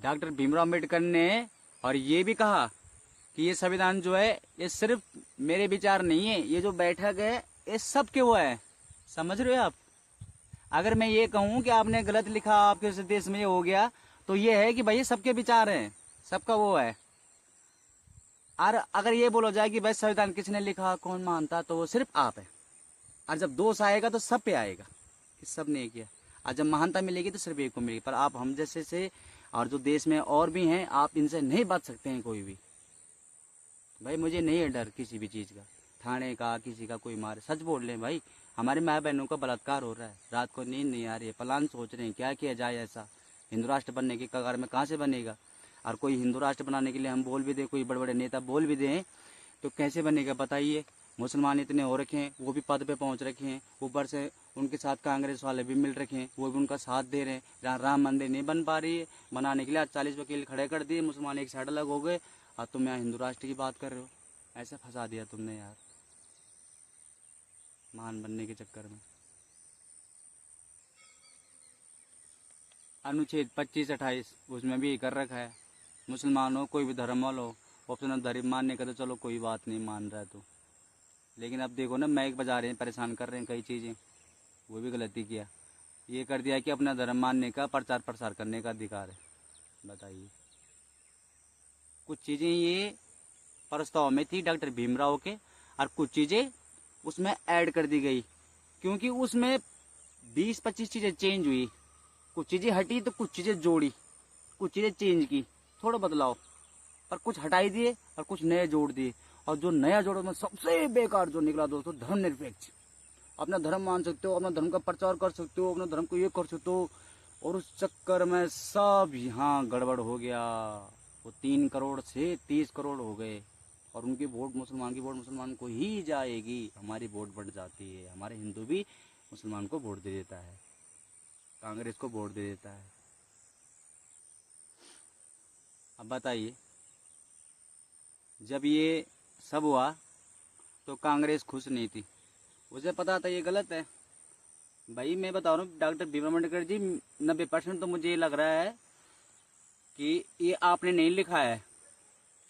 डॉक्टर भीमराव अम्बेडकर ने और ये भी कहा कि ये संविधान जो है ये सिर्फ मेरे विचार नहीं है, ये जो बैठक है ये सबके वो है। समझ रहे हो आप। अगर मैं ये कहूं कि आपने गलत लिखा, आपके देश में ये हो गया, तो ये है कि भाई ये सबके विचार हैं, सबका वो है। और अगर ये बोला जाए कि भाई संविधान किसने लिखा, कौन मानता, तो वो सिर्फ आप है। और जब दोष आएगा तो सब पे आएगा कि सब ने किया, और जब महानता मिलेगी तो सिर्फ एक को मिलेगी। पर आप हम जैसे से और जो देश में और भी हैं, आप इनसे नहीं बच सकते हैं कोई भी। भाई मुझे नहीं है डर किसी भी चीज का, थाने का किसी का कोई मारे, सच बोल रहे हैं भाई। हमारे माँ बहनों का बलात्कार हो रहा है, रात को नींद नहीं आ रही है, प्लान सोच रहे हैं क्या किया जाए ऐसा। हिंदू राष्ट्र बनने के कगार में कहाँ से बनेगा? और कोई हिंदू राष्ट्र बनाने के लिए हम बोल भी दें, कोई बड़े बड़े नेता बोल भी दें, तो कैसे बनेगा बताइए। मुसलमान इतने हो रखे हैं, वो भी पद पे पहुंच रखे हैं, ऊपर से उनके साथ कांग्रेस वाले भी मिल रखे हैं, वो भी उनका साथ दे रहे हैं। जहाँ राम मंदिर नहीं बन पा रही है, बनाने के लिए आज 40 वकील खड़े कर दिए, मुसलमान एक साइड अलग हो गए, और तुम यहाँ हिंदू राष्ट्र की बात कर रहे हो। ऐसे फंसा दिया तुमने यार, महान बनने के चक्कर में। अनुच्छेद 25-28 उसमें भी कर रखा है, मुसलमान हो कोई भी धर्म वाला हो, ऑप्शनल धर्म मानने का तो चलो कोई बात नहीं, मान रहा है तो। लेकिन अब देखो ना, माइक बजा रहे हैं, परेशान कर रहे हैं कई चीज़ें, वो भी गलती किया। ये कर दिया कि अपना धर्म मानने का प्रचार प्रसार करने का अधिकार है। बताइए, कुछ चीज़ें ये प्रस्ताव में थी डॉक्टर भीमराव के, और कुछ चीज़ें उसमें ऐड कर दी गई, क्योंकि उसमें 20-25 चीज़ें चेंज हुई। कुछ चीज़ें हटी तो कुछ चीज़ें जोड़ी, कुछ चीज़ें चेंज की, थोड़ा बदलाव, पर कुछ हटाई दिए और कुछ नए जोड़ दिए। और जो नया जोड़ो में सबसे बेकार जो निकला दोस्तों, धर्मनिरपेक्ष। अपना धर्म मान सकते हो, अपना धर्म का प्रचार कर सकते हो, अपना धर्म को ये कर सकते हो, और उस चक्कर में सब यहाँ गड़बड़ हो गया। वो 3 करोड़ से 30 करोड़ हो गए, और उनकी वोट, मुसलमान की वोट मुसलमान को ही जाएगी। हमारी वोट बढ़ जाती है, हमारे हिंदू भी मुसलमान को वोट दे देता है, कांग्रेस को वोट दे देता है। अब बताइए, जब ये सब हुआ तो कांग्रेस खुश नहीं थी, उसे पता था ये गलत है। भाई मैं बता रहा हूँ डॉक्टर भीमराव अम्बेडकर जी, 90% तो मुझे ये लग रहा है कि ये आपने नहीं लिखा है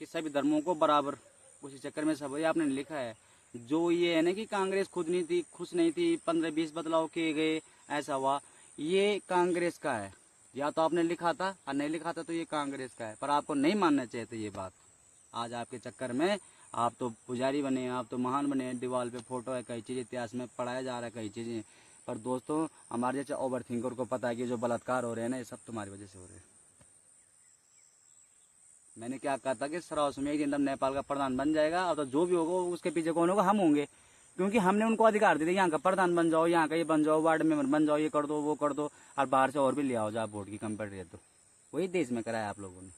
कि सभी धर्मों को बराबर, उसी चक्कर में सब ये आपने नहीं लिखा है। जो ये है ना कि कांग्रेस खुद नहीं थी, खुश नहीं थी, 15-20 बदलाव किए गए, ऐसा हुआ, ये कांग्रेस का है। या तो आपने लिखा था और नहीं लिखा था तो ये कांग्रेस का है, पर आपको नहीं मानना चाहिए था ये बात। आज आपके चक्कर में आप तो पुजारी बने हैं, आप तो महान बने हैं, दीवार पे फोटो है, कई चीज़ें इतिहास में पढ़ाया जा रहा है, कई चीज़ें। पर दोस्तों, हमारे जैसे ओवर थिंकर को पता है कि जो बलात्कार हो रहे हैं ना, ये सब तुम्हारी वजह से हो रहे हैं। मैंने क्या कहा था कि सराउस में एक दिन नेपाल का प्रधान बन जाएगा, और तो जो भी होगा उसके पीछे कौन होगा? हम होंगे, क्योंकि हमने उनको अधिकार दे दिया, यहाँ का प्रधान बन जाओ, यहाँ का ये बन जाओ, वार्ड मेंबर बन जाओ, ये कर दो वो कर दो, और बाहर से और भी ले आओ जब वोट की कंपेयर है तो। वही देश में कराया आप लोगों ने।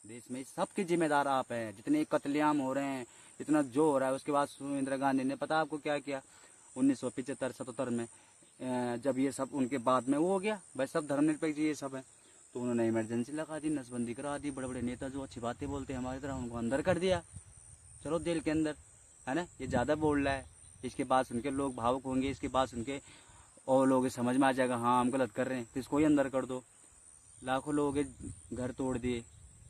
देश में सबके जिम्मेदार आप हैं। जितने कत्लेआम हो रहे हैं, जितना जो हो रहा है, उसके बाद इंदिरा गांधी ने पता आपको क्या किया 1975-77 में, जब ये सब उनके बाद में वो हो गया, भाई सब धर्मनिरपेक्ष ये सब है, तो उन्होंने इमरजेंसी लगा दी, नसबंदी करा दी। बड़े बड़े नेता जो अच्छी बातें बोलते हैं हमारी तरह, उनको अंदर कर दिया, चलो जेल के अंदर, है ना। ये ज़्यादा बोल रहा है, इसके बाद सुन के लोग भावुक होंगे, इसके बाद सुन के और लोग समझ में आ जाएगा हाँ हम गलत कर रहे हैं, तो इसको ही अंदर कर दो। लाखों लोगों के घर तोड़ दिए,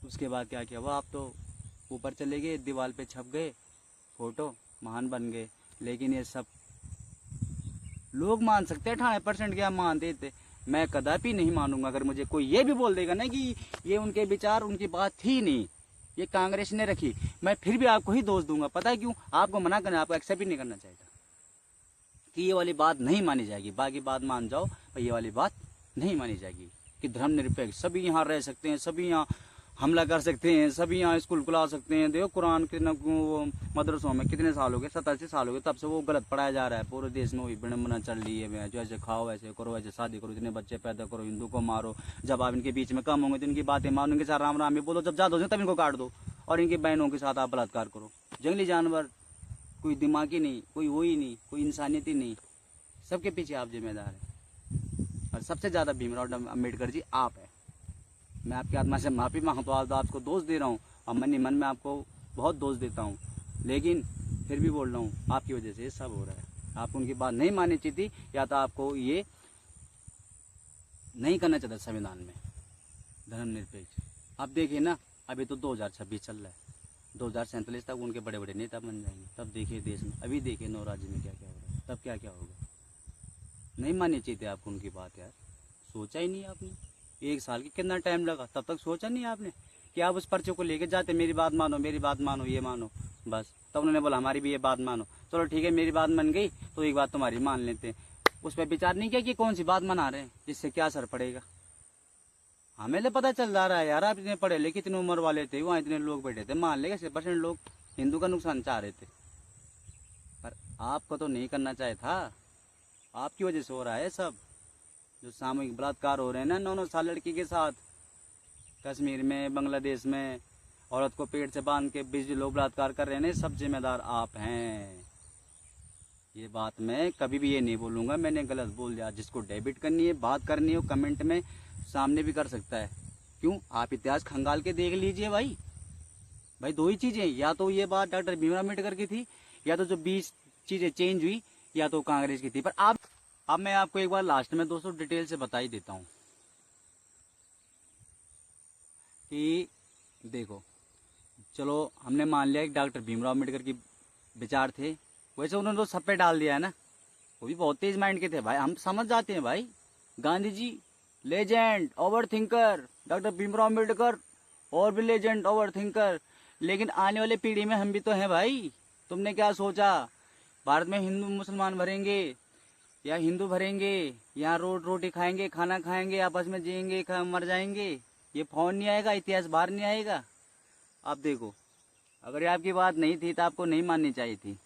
उसके बाद क्या किया? वह आप तो ऊपर चले गए, दीवार पे छप गए फोटो, महान बन गए। लेकिन ये सब लोग मान सकते हैं, 98% क्या मानते थे। मैं कदापि नहीं मानूंगा अगर मुझे कोई ये भी बोल देगा ना कि ये उनके विचार, उनकी बात ही नहीं, ये कांग्रेस ने रखी, मैं फिर भी आपको ही दोष दूंगा। पता है क्यों? आपको मना करना, आपको एक्सेप्ट ही नहीं करना चाहिए कि ये वाली बात नहीं मानी जाएगी। बाकी बात मान जाओ, पर ये वाली बात नहीं मानी जाएगी कि धर्मनिरपेक्ष सभी यहाँ रह सकते हैं, सभी यहाँ हमला कर सकते हैं, सभी यहाँ स्कूल खुला सकते हैं। देखो कुरान के मदरसों में कितने साल हो गए, 87 साल हो गए, तब से वो गलत पढ़ाया जा रहा है। पूरे देश में वही विडम्बना चल रही है, जो ऐसे खाओ ऐसे करो, ऐसे शादी करो, इतने बच्चे पैदा करो, हिंदू को मारो। जब आप इनके बीच में कम होंगे तो इनकी बातें मारो, इनके साथ राम राम भी बोलो, जब ज्यादा हो जाए तब इनको काट दो, और इनकी बहनों के साथ आप बलात्कार करो। जंगली जानवर, कोई दिमागी नहीं, कोई वही नहीं, कोई इंसानियत ही नहीं, सबके पीछे आप जिम्मेदार हैं। और सबसे ज्यादा भीमराव अम्बेडकर जी आप है। मैं आपकी आत्मा से माफी मांगता हूँ, आपको दोष दे रहा हूँ, और मन ही मन में आपको बहुत दोष देता हूँ, लेकिन फिर भी बोल रहा हूँ आपकी वजह से ये सब हो रहा है। आपको उनकी बात नहीं माननी चाहिए थी, या तो आपको ये नहीं करना चाहिए संविधान में धर्मनिरपेक्ष। अब देखिए ना, अभी तो 2026 चल रहा है, 2047 तक उनके बड़े बड़े नेता बन जाएंगे, तब देखिए देश में, अभी देखिए 9 राज्य में क्या क्या हो रहा है, तब क्या क्या होगा। नहीं माननी चाहिए आपको उनकी बात यार, सोचा ही नहीं आपने। 1 साल की कितना टाइम लगा, तब तक सोचा नहीं आपने कि आप उस पर्चे को लेके जाते, मेरी बात मानो, मेरी बात मानो, ये मानो, बस। तब उन्होंने बोला हमारी भी ये बात मानो, चलो ठीक है मेरी बात मान गई तो एक बात तुम्हारी मान लेते हैं। उस पर विचार नहीं किया कि कौन सी बात मना रहे हैं, जिससे क्या असर पड़ेगा। हमें तो पता चल जा रहा है यार, आप इतने पढ़े लिखे इतने उम्र वाले थे, वहाँ इतने लोग बैठे थे, मान लेगा 60% लोग हिंदू का नुकसान चाह रहे थे, पर आपको तो नहीं करना चाहिए था। आपकी वजह से हो रहा है सब, जो सामूहिक बलात्कार हो रहे हैं ना 9-9 साल लड़की के साथ, कश्मीर में, बांग्लादेश में, औरत को पेट से बांध के 20 लोग बलात्कार कर रहे हैं, सब जिम्मेदार आप हैं। ये बात मैं कभी भी ये नहीं बोलूंगा मैंने गलत बोल दिया। जिसको डेबिट करनी है, बात करनी है, वो कमेंट में सामने भी कर सकता है। क्यों, आप इतिहास खंगाल के देख लीजिए भाई। भाई दो ही चीजें, या तो ये बात डॉक्टर भीमराव अम्बेडकर की थी, या तो जो 20 चीजें चेंज हुई, या तो कांग्रेस की थी। पर अब मैं आपको एक बार लास्ट में दोस्तों डिटेल से बता ही देता हूं कि देखो, चलो हमने मान लिया कि डॉक्टर भीमराव अम्बेडकर की विचार थे, वैसे उन्होंने तो सब पे डाल दिया है ना, वो भी बहुत तेज माइंड के थे भाई, हम समझ जाते हैं भाई। Gandhi ji legend, over thinker, doctor Bhimrao Ambedkar और भी लेजेंड, ओवर थिंकर। लेकिन आने वाली पीढ़ी में हम भी तो हैं भाई। तुमने क्या सोचा, भारत में हिंदू मुसलमान भरेंगे या हिंदू भरेंगे, यहाँ रोटी खाएंगे, खाना खाएंगे, आपस में जिएंगे, मर जाएंगे, ये फोन नहीं आएगा, इतिहास बाहर नहीं आएगा। आप देखो, अगर ये आपकी बात नहीं थी तो आपको नहीं माननी चाहिए थी।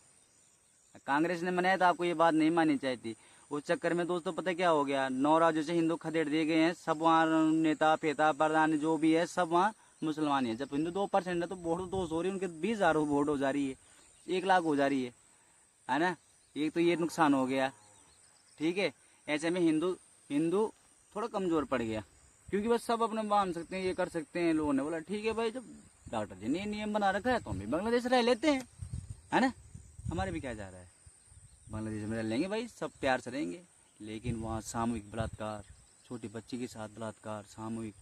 कांग्रेस ने मनाया तो आपको ये बात नहीं माननी चाहिए थी। उस चक्कर में दोस्तों पता क्या हो गया, 9 राज्यों से हिंदू खदेड़ दिए गए हैं, सब वहाँ नेता फेता प्रधान जो भी है सब वहाँ मुसलमान है। जब हिंदू 2% है तो वोट तो हो रही है उनके 20,000 वोट हो जा रही है, 1 लाख हो जा रही है ना। एक तो ये नुकसान हो गया, ठीक है। ऐसे में हिंदू थोड़ा कमजोर पड़ गया, क्योंकि बस सब अपने मान सकते हैं, ये कर सकते हैं। लोगों ने बोला ठीक है भाई, जब डॉक्टर जी ने नियम बना रखा है तो हम भी बांग्लादेश रह लेते हैं, है ना। हमारे भी क्या जा रहा है, बांग्लादेश में रह लेंगे भाई, सब प्यार से रहेंगे। लेकिन वहाँ सामूहिक बलात्कार, छोटी बच्ची के साथ बलात्कार सामूहिक,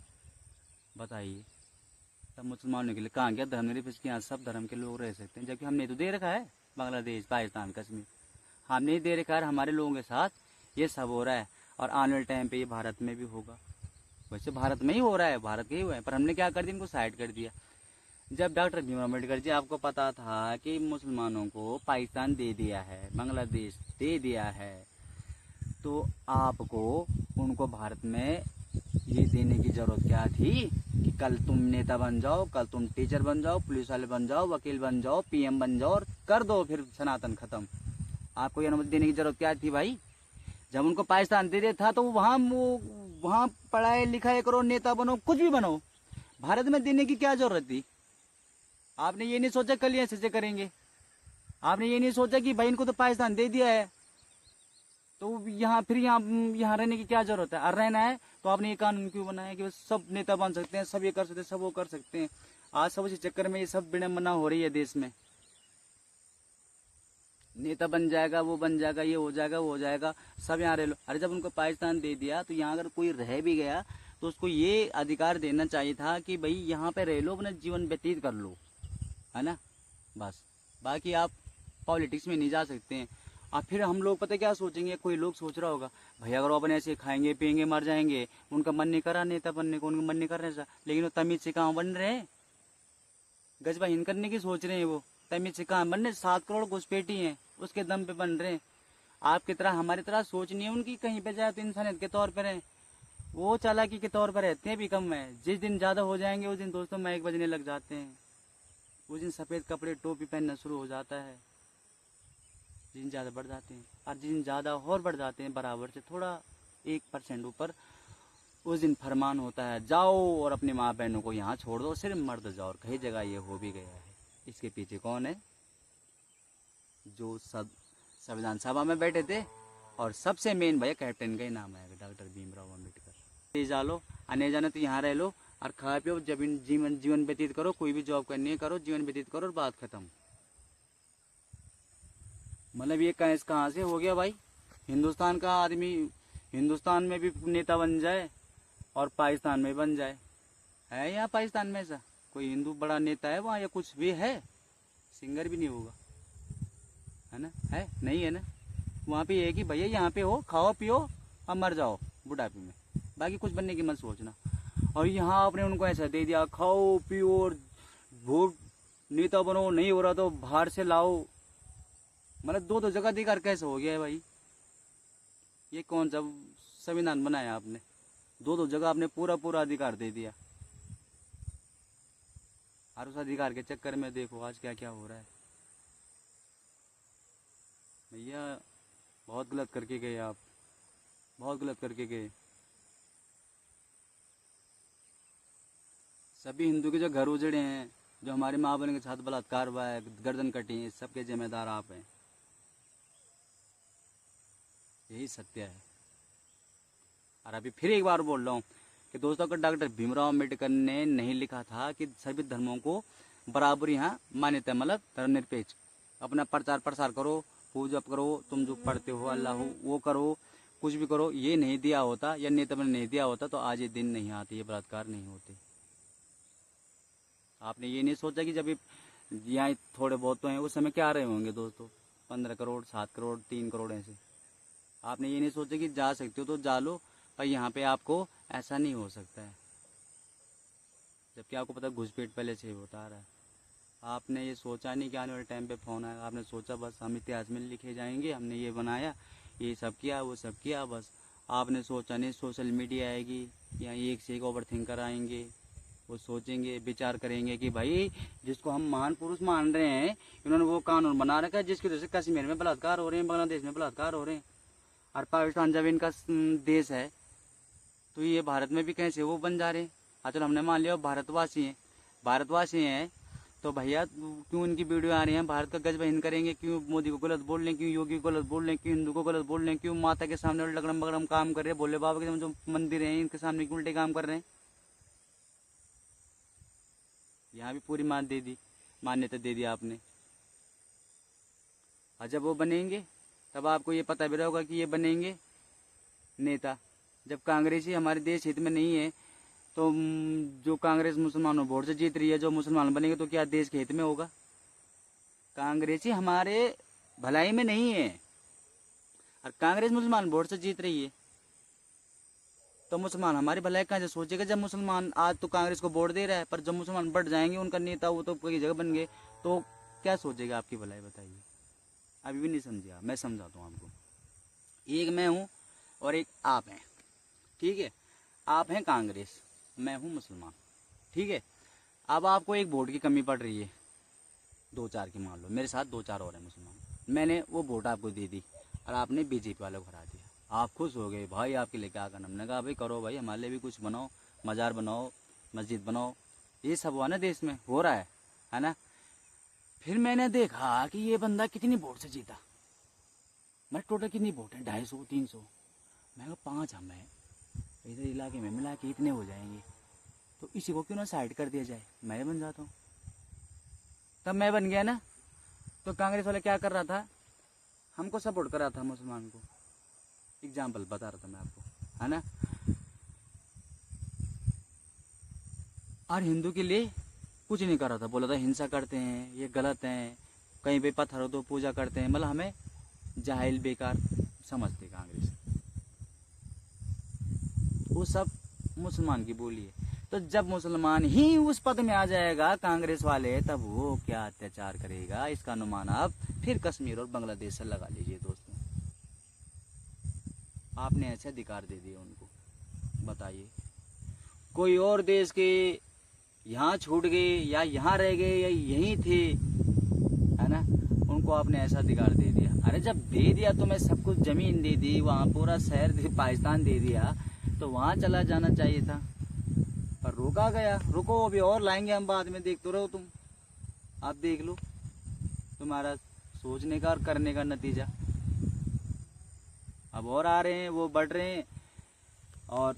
बताइए। सब मुसलमानों के लिए कहाँ गया धर्मनिरपेक्ष के यहाँ सब धर्म के लोग रह सकते हैं, जबकि हमने तो दे रखा है बांग्लादेश, पाकिस्तान, कश्मीर, हमने दे रखा है। हमारे लोगों के साथ ये सब हो रहा है और आने वाले टाइम पे ये भारत में भी होगा। वैसे भारत में ही हो रहा है, भारत के ही हुआ है, पर हमने क्या कर दिया, इनको साइड कर दिया। जब डॉक्टर भीमराव अम्बेडकर जी, आपको पता था कि मुसलमानों को पाकिस्तान दे दिया है, बांग्लादेश दे दिया है, तो आपको उनको भारत में ये देने की जरूरत क्या थी कि कल तुम नेता बन जाओ, कल तुम टीचर बन जाओ, पुलिस वाले बन जाओ, वकील बन जाओ, PM बन जाओ और कर दो फिर सनातन खत्म। आपको ये अनुमति देने की जरूरत क्या थी भाई। जब उनको पाकिस्तान दे दिया था तो वहां पढ़ाई लिखाई करो, नेता बनो, कुछ भी बनो, भारत में देने की क्या जरूरत थी। आपने ये नहीं सोचा कल ये ऐसे करेंगे, आपने ये नहीं सोचा कि भाई इनको तो पाकिस्तान दे दिया है तो यहाँ रहने की क्या जरूरत है। और रहना है तो आपने ये कानून क्यों बनाया कि सब नेता बन सकते हैं, सब ये कर सकते हैं, सब वो कर सकते हैं। आज सब उसी चक्कर में ये सब विडंबना हो रही है देश में। नेता बन जाएगा, वो बन जाएगा, ये हो जाएगा, वो हो जाएगा, सब यहाँ रह लो। अरे जब उनको पाकिस्तान दे दिया तो यहाँ अगर कोई रह भी गया तो उसको ये अधिकार देना चाहिए था कि भाई यहाँ पे रह लो, अपना जीवन व्यतीत कर लो, है ना, बस। बाकी आप पॉलिटिक्स में नहीं जा सकते हैं। और फिर हम लोग पता क्या सोचेंगे, कोई लोग सोच रहा होगा भाई अगर वो अपने ऐसे खाएंगे पियेंगे मर जाएंगे, उनका मन नहीं कर रहा नेता बनने को, उनका मन नहीं कर रहा ऐसा, लेकिन वो तमीज से कहाँ बन रहे हैं, गजबाहीन करने की सोच रहे हैं, वो तमीज से कहाँ बन रहे। 7 करोड़ घुसपैठी हैं, उसके दम पे बन रहे हैं। आपकी तरह हमारी तरह सोच नहीं है उनकी, कहीं पे जाए तो इंसानियत के तौर पर है, वो चालाकी के तौर पर रहते हैं भी कम है। जिस दिन ज्यादा हो जाएंगे उस दिन दोस्तों माइक बजने लग जाते हैं, उस दिन सफेद कपड़े टोपी पहनना शुरू हो जाता है, जिस दिन ज्यादा बढ़ जाते हैं। और जिस दिन ज्यादा और बढ़ जाते हैं बराबर से थोड़ा 1% ऊपर, उस दिन फरमान होता है जाओ और अपनी माँ बहनों को यहाँ छोड़ दो, सिर्फ मर्द जाओ। और कई जगह ये हो भी गया है। इसके पीछे कौन है, जो संविधान सभा में बैठे थे और सबसे मेन भैया कैप्टन का ही नाम आएगा, डॉक्टर भीमराव अम्बेडकर। जा लो, आने जाने तो यहाँ रह लो और खा पियो, जब जीवन व्यतीत करो, कोई भी जॉब करनी है करो, जीवन व्यतीत करो और बात खत्म। मतलब ये कहाँ से हो गया भाई, हिंदुस्तान का आदमी हिंदुस्तान में भी नेता बन जाए और पाकिस्तान में बन जाए। है यहाँ पाकिस्तान में ऐसा कोई हिंदू बड़ा नेता है वहाँ, या कुछ भी है, सिंगर भी नहीं होगा, है ना, है नहीं है ना। वहाँ पे ये है कि भैया यहाँ पे हो, खाओ पियो और मर जाओ बुढ़ापे में, बाकी कुछ बनने की मत सोचना। और यहाँ आपने उनको ऐसा दे दिया, खाओ पियो और वोट नेता बनो, नहीं हो रहा तो बाहर से लाओ। मतलब 2 जगह अधिकार कैसे हो गया है भाई, ये कौन सा संविधान बनाया आपने। दो जगह आपने पूरा पूरा अधिकार दे दिया, और उस अधिकार के चक्कर में देखो आज क्या क्या हो रहा है। भैया बहुत गलत करके गए आप, बहुत गलत करके गए। सभी हिंदू के जो घर उजड़े हैं, जो हमारे माँ बहन के साथ बलात्कार हुआ है, गर्दन कटी है, सबके जिम्मेदार आप हैं। यही सत्य है। और अभी फिर एक बार बोल रहा हूँ कि दोस्तों का डॉक्टर भीमराव अम्बेडकर ने नहीं लिखा था कि सभी धर्मों को बराबर यहाँ मान्यता, मतलब धर्मनिरपेक्ष। अपना प्रचार प्रसार करो, पूजा करो, तुम जो पढ़ते हो अल्लाह हो वो करो, कुछ भी करो। ये नहीं दिया होता या नेता ने नहीं दिया होता तो आज ये दिन नहीं आते, ये बलात्कार नहीं होते। आपने ये नहीं सोचा कि जब यहाँ थोड़े बहुत तो हैं, उस समय क्या आ रहे होंगे दोस्तों, 15 करोड़, 7 करोड़, 3 करोड़ ऐसे। आपने ये नहीं सोचा कि जा सकते हो तो जा लो, पर यहाँ पे आपको ऐसा नहीं हो सकता है, जबकि आपको पता घुसपैठ पहले से होता रहा है। आपने ये सोचा नहीं कि आने वाले टाइम पे फोन आएगा, आपने सोचा बस हम इतिहास में लिखे जाएंगे, हमने ये बनाया, ये सब किया, वो सब किया, बस। आपने सोचा नहीं सोशल मीडिया आएगी, यहाँ एक से एक ओवर थिंकर आएंगे, वो सोचेंगे, विचार करेंगे कि भाई जिसको हम महान पुरुष मान रहे हैं, इन्होंने वो कानून बना रखा है जिसकी वजह से कश्मीर में बलात्कार हो रहे हैं, बांग्लादेश में बलात्कार हो रहे हैं, और पाकिस्तान जब इनका देश है तो ये भारत में भी कैसे वो बन जा रहे हैं। चलो हमने मान लिया भारतवासी हैं तो भैया क्यों इनकी वीडियो आ रही है, भारत का गजबहिन करेंगे, क्यों मोदी को गलत बोल रहे हैं, क्यों योगी को गलत बोल रहे हैं, क्यों हिंदू को गलत बोल रहे हैं, क्यों माता के सामने लगड़म बगड़म काम कर रहे हैं, भोले बाबा के जो मंदिर हैं इनके सामने क्यों उल्टे काम कर रहे हैं। यहाँ भी पूरी मान्यता दे दी आपने। और जब वो बनेंगे तब आपको ये पता भी होगा कि ये बनेंगे नेता। जब कांग्रेस ही हमारे देश हित में नहीं है तो जो कांग्रेस मुसलमानों वोट से जीत रही है, जो मुसलमान बनेंगे तो क्या देश के हित में होगा। कांग्रेस ही हमारे भलाई में नहीं है, और कांग्रेस मुसलमान वोट से जीत रही है तो मुसलमान हमारी भलाई कहाँ से सोचेगा। जब मुसलमान आज तो कांग्रेस को वोट दे रहा है, पर जब मुसलमान बढ़ जाएंगे, उनका नेता वो तो कई जगह बन गए, तो क्या सोचेगा आपकी भलाई, बताइए। अभी भी नहीं समझा, मैं समझाता हूँ आपको। एक मैं हूँ और एक आप हैं, ठीक है। आप हैं कांग्रेस, मैं हूँ मुसलमान, ठीक है। अब आपको एक वोट की कमी पड़ रही है, 2-4 की, मान लो मेरे साथ 2-4 और हैं मुसलमान, मैंने वो वोट आपको दे दी और आपने बीजेपी वाले को हरा दिया। आप खुश हो गए, भाई आपके लिए क्या करना। हमने कहा भाई करो भाई, हमारे लिए भी कुछ बनाओ, मजार बनाओ, मस्जिद बनाओ, ये सब हुआ ना देश में, हो रहा है ना। फिर मैंने देखा कि ये बंदा कितनी वोट से जीता। मैं टोटल कितनी वोट है, 250-300, मैं कहा 5 हम हैं इधर इलाके में, मिला के इतने हो जाएंगे, तो इसी को क्यों ना साइड कर दिया जाए, मैं बन जाता हूँ। तब मैं बन गया ना। तो कांग्रेस वाले क्या कर रहा था, हमको सपोर्ट कर रहा था, मुसलमान को। एग्जाम्पल बता रहा था मैं आपको, है ना। और हिंदू के लिए कुछ नहीं कर रहा था, बोला था हिंसा करते हैं, ये गलत हैं, कहीं पे पत्थर हो तो पूजा करते हैं, मतलब हमें जाहिल बेकार समझते कांग्रेस। वो सब मुसलमान की बोली है। तो जब मुसलमान ही उस पद में आ जाएगा कांग्रेस वाले, तब वो क्या अत्याचार करेगा, इसका अनुमान आप फिर कश्मीर और बांग्लादेश से लगा लीजिए दोस्तों। आपने ऐसे अधिकार दे दिए उनको, बताइए। कोई और देश के यहाँ छूट गए या यहाँ रह गए या यहीं थे, है ना, उनको आपने ऐसा अधिकार दे दिया। अरे जब दे दिया तो मैं सब कुछ जमीन दे दी, वहाँ पूरा शहर पाकिस्तान दे दिया, तो वहाँ चला जाना चाहिए था, पर रोका गया। रुको अभी और लाएंगे हम बाद में, देखते रहो तुम, आप देख लो तुम्हारा सोचने का और करने का नतीजा। अब और आ रहे हैं, वो बढ़ रहे हैं, और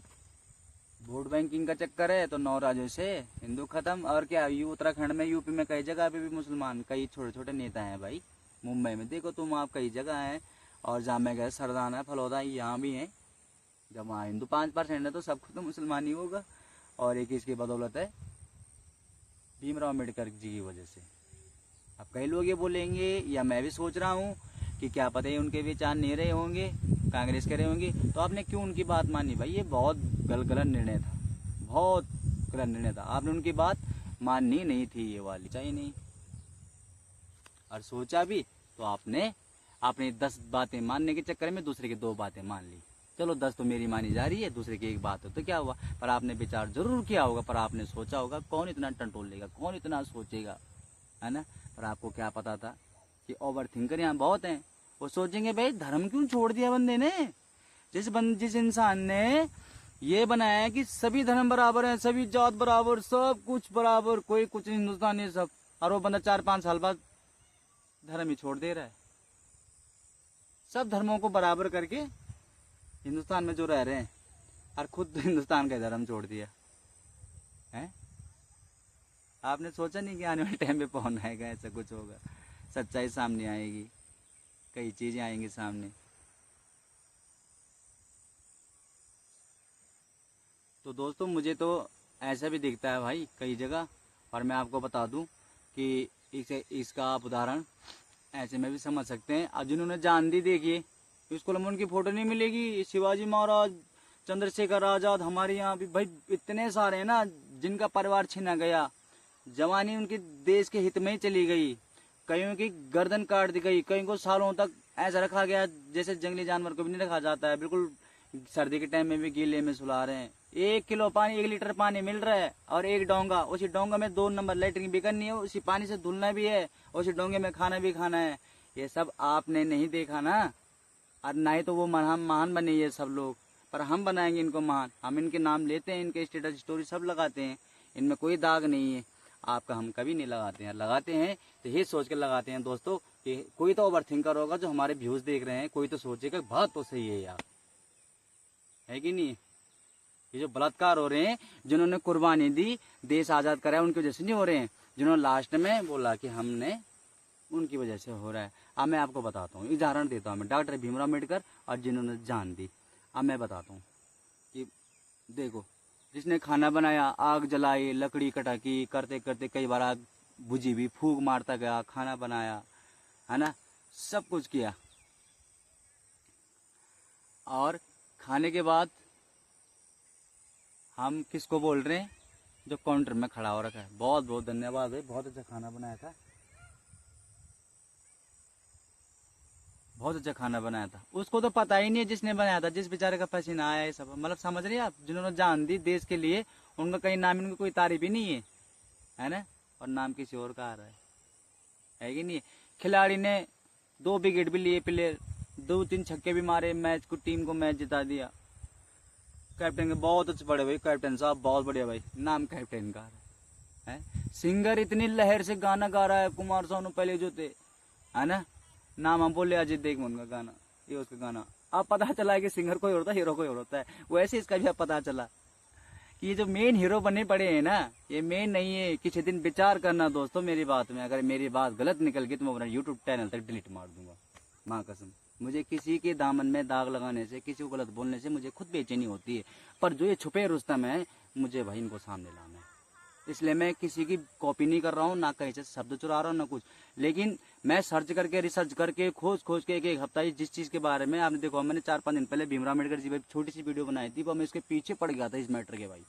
वोट बैंकिंग का चक्कर है तो 9 राज्यों से हिंदू खत्म। और क्या उत्तराखंड में, यूपी में कई जगह पे भी मुसलमान, कई छोटे छोटे नेता हैं भाई। मुंबई में देखो तुम, आप कई जगह हैं, और जहाँ मैं गया सरदाना फलौदा, यहाँ भी हैं। जब वहाँ हिंदू 5% है तो सबको तो मुसलमान ही होगा। और एक इसकी बदौलत है भीमराव अम्बेडकर जी की वजह से। अब कई लोग ये बोलेंगे, या मैं भी सोच रहा हूँ कि क्या पता है उनके विचार नहीं रहे होंगे, कांग्रेस के रहे होंगे, तो आपने क्यों उनकी बात मानी। भाई ये बहुत गलत निर्णय था, बहुत गलत निर्णय था। आपने उनकी बात माननी नहीं थी, ये वाली चाहिए नहीं। और सोचा भी तो आपने 10 बातें मानने के चक्कर में दूसरे की 2 बातें मान ली। चलो 10 तो मेरी मानी जा रही है, दूसरे की एक बात हो तो क्या हुआ, पर आपने विचार जरूर किया होगा, पर आपने सोचा होगा कौन इतना टंटोल लेगा, कौन इतना सोचेगा, है ना। पर आपको क्या पता था कि ओवर थिंकर यहाँ बहुत हैं। वो सोचेंगे भाई धर्म क्यों छोड़ दिया बंदे ने। जिस इंसान ने ये बनाया है कि सभी धर्म बराबर हैं, सभी जात बराबर, सब कुछ बराबर, कोई कुछ हिंदुस्तान ये सब, और वो बंदा 4-5 साल बाद धर्म ही छोड़ दे रहा है। सब धर्मों को बराबर करके हिंदुस्तान में जो रह रहे हैं, और खुद हिंदुस्तान का धर्म छोड़ दिया है। आपने सोचा नहीं कि आने वाले टाइम पे कौन आएगा, ऐसा कुछ होगा, सच्चाई सामने आएगी, कई चीजें आएंगी सामने। तो दोस्तों मुझे तो ऐसा भी दिखता है भाई कई जगह, और मैं आपको बता दूं कि इसका आप उदाहरण ऐसे में भी समझ सकते हैं। अब जिन्होंने जान दी, देखिए इसको उनकी फोटो नहीं मिलेगी, शिवाजी महाराज, चंद्रशेखर आजाद, हमारे यहाँ भी भाई इतने सारे हैं ना जिनका परिवार छीना गया, जवानी उनकी देश के हित में ही चली गई, कईयों की गर्दन काट दी गई, कईयों को सालों तक ऐसा रखा गया जैसे जंगली जानवर को भी नहीं रखा जाता है, बिल्कुल सर्दी के टाइम में भी गीले में सुला रहे हैं। 1 किलो पानी, 1 लीटर पानी मिल रहा है, और एक डोंगा, उसी डोंगा में 2 नंबर लेटरिन भी करनी है, उसी पानी से धुलना भी है, उसी डोंगे में खाना भी खाना है। ये सब आपने नहीं देखा ना, और ना ही तो वो महान बने ये सब लोग, पर हम बनाएंगे इनको महान। हम इनके नाम लेते हैं, इनके स्टेटस स्टोरी सब लगाते हैं, इनमें कोई दाग नहीं है। आपका हम कभी नहीं लगाते हैं, लगाते हैं तो ये सोच के लगाते हैं दोस्तों कि कोई तो ओवर थिंकर होगा जो हमारे व्यूज देख रहे हैं, कोई तो सोचेगा बात तो सही है यार, है कि नहीं। ये जो बलात्कार हो रहे हैं, जिन्होंने कुर्बानी दी, देश आजाद कराया, उनकी वजह से नहीं हो रहे हैं, जिन्होंने लास्ट में बोला कि हमने, उनकी वजह से हो रहा है। अब मैं आपको बताता हूँ, उदाहरण देता हूँ मैं, डॉक्टर भीमराव अम्बेडकर और जिन्होंने जान दी। अब मैं बताता हूँ कि देखो, जिसने खाना बनाया, आग जलाई, लकड़ी कटाकी, करते करते कई बार आग बुझी भी, फूंक मारता गया, खाना बनाया, है ना, सब कुछ किया, और खाने के बाद हम किसको बोल रहे हैं, जो काउंटर में खड़ा हो रखा है, बहुत बहुत धन्यवाद भाई, बहुत अच्छा खाना बनाया था, बहुत अच्छा खाना बनाया था। उसको तो पता ही नहीं है जिसने बनाया था, जिस बेचारे का पसीना आया है सब, मतलब समझ रहे हैं आप, जिन्होंने जान दी देश के लिए, उनका कहीं नाम, इनकी कोई तारीफ ही नहीं है ना, और नाम किसी और का आ रहा है कि नहीं। खिलाड़ी ने 2 विकेट भी लिए, प्लेयर 2-3 छक्के भी मारे, मैच को, टीम को मैच जिता दिया। कैप्टन के बहुत अच्छे बड़े भाई, कैप्टन साहब बहुत बढ़िया भाई, नाम कैप्टन का है। सिंगर इतनी लहर से गाना गा रहा है, कुमार सानू पहले जो थे, है ना, नाम हम बोले अजय देवगन का गाना, ये उसका गाना। अब पता चला कि सिंगर कोई और होता है, हीरो कोई और होता है। वैसे इसका भी अब पता चला कि ये जो मेन हीरो बने पड़े हैं ना, ये मेन नहीं है। किसी दिन विचार करना दोस्तों मेरी बात में, अगर मेरी बात गलत निकल गई तो मैं अपना यूट्यूब चैनल तक डिलीट मार दूंगा, माँ कसम। मुझे किसी के दामन में दाग लगाने से, किसी को गलत बोलने से मुझे खुद बेचैनी होती है, पर जो ये छुपे रुस्तम है, मुझे भाई इनको सामने लाना है। इसलिए मैं किसी की कॉपी नहीं कर रहा हूँ, ना कहीं से शब्द चुरा रहा हूँ, ना कुछ, लेकिन मैं सर्च करके, रिसर्च करके, खोज के एक हफ्ता जिस चीज के बारे में आपने देखो, मैंने 4-5 दिन पहले भीमराव अम्बेडकर जी पर छोटी सी वीडियो बनाई थी, वो मैं इसके पीछे पड़ गया था इस मैटर के भाई।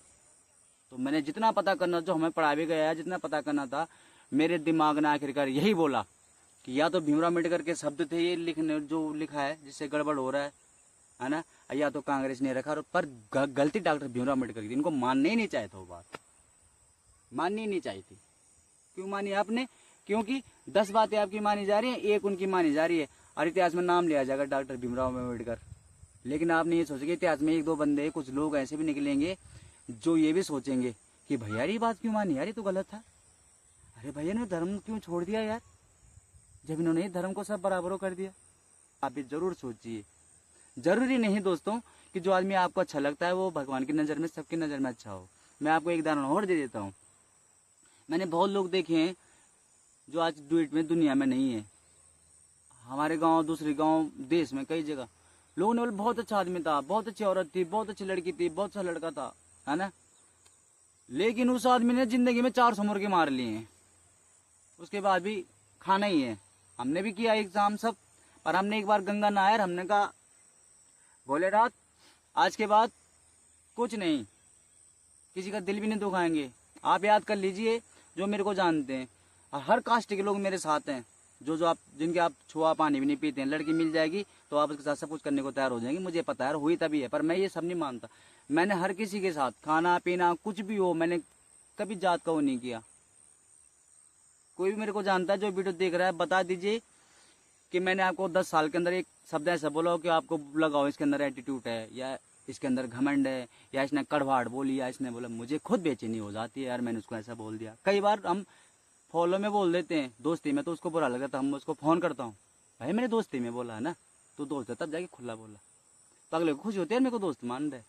तो मैंने जितना पता करना, जो हमें पढ़ा भी गया है, जितना पता करना था, मेरे दिमाग ने आखिरकार यही बोला कि या तो भीमराव अम्बेडकर के शब्द थे ये लिखने, जो लिखा है जिससे गड़बड़ हो रहा है ना, या तो कांग्रेस ने रखा, पर गलती डॉक्टर भीमराव अम्बेडकर की, इनको मानने ही नहीं चाहे थे, वो बात माननी नहीं चाहिए थी। क्यों मानी आपने? क्योंकि 10 बातें आपकी मानी जा रही हैं, एक उनकी मानी जा रही है, और इतिहास में नाम लिया जाएगा डॉक्टर भीमराव अम्बेडकर। लेकिन आपने ये सोचा कि इतिहास में 1-2 बंदे, कुछ लोग ऐसे भी निकलेंगे जो ये भी सोचेंगे कि भैया ये बात क्यों मानी यार, ये तो गलत था, अरे भैया ने धर्म क्यों छोड़ दिया यार, जब इन्होंने धर्म को सब बराबर कर दिया। आप भी जरूर सोचिए। जरूरी नहीं दोस्तों कि जो आदमी आपको अच्छा लगता है वो भगवान की नजर में, सबकी नजर में अच्छा हो। मैं आपको एक उदाहरण और दे देता हूँ। मैंने बहुत लोग देखे हैं जो आज डुएट में दुनिया में नहीं है, हमारे गांव, दूसरे गांव, देश में कई जगह लोगों ने बोले बहुत अच्छा आदमी था, बहुत अच्छी औरत थी, बहुत अच्छी लड़की थी, बहुत अच्छा लड़का था, है ना, लेकिन उस आदमी ने जिंदगी में 400 मुर्गे मार लिए हैं, उसके बाद भी खाना ही है। हमने भी किया एग्जाम सब, पर हमने एक बार गंगा नहाया, हमने कहा भोलेनाथ आज के बाद कुछ नहीं, किसी का दिल भी नहीं दुखाएंगे। आप याद कर लीजिए जो मेरे को जानते हैं, और हर कास्ट के लोग मेरे साथ हैं, जो आप जिनके आप छुआ पानी भी नहीं पीते हैं, लड़की मिल जाएगी तो आप उसके साथ सब कुछ करने को तैयार हो जाएंगे। मुझे पता है हुई तभी है, पर मैं ये सब नहीं मानता। मैंने हर किसी के साथ खाना पीना कुछ भी हो, मैंने कभी जात का वो नहीं किया। कोई भी मेरे को जानता है जो वीडियो देख रहा है, बता दीजिए कि मैंने आपको 10 साल के अंदर एक शब्द ऐसा बोला हो कि आपको लगाओ इसके अंदर एटीट्यूड है, या इसके अंदर घमंड है, या इसने कड़वाहट बोली, या इसने बोला, मुझे खुद बेचैनी हो जाती है यार, मैंने उसको ऐसा बोल दिया। कई बार हम फॉलो में बोल देते हैं, दोस्ती में तो उसको बुरा लगा था, हम उसको फोन करता हूँ, भाई मैंने दोस्ती में बोला है ना, तो दोस्त है तब जाके खुला बोला, तो अगले को खुशी होती है मेरे को दोस्त मान रहे।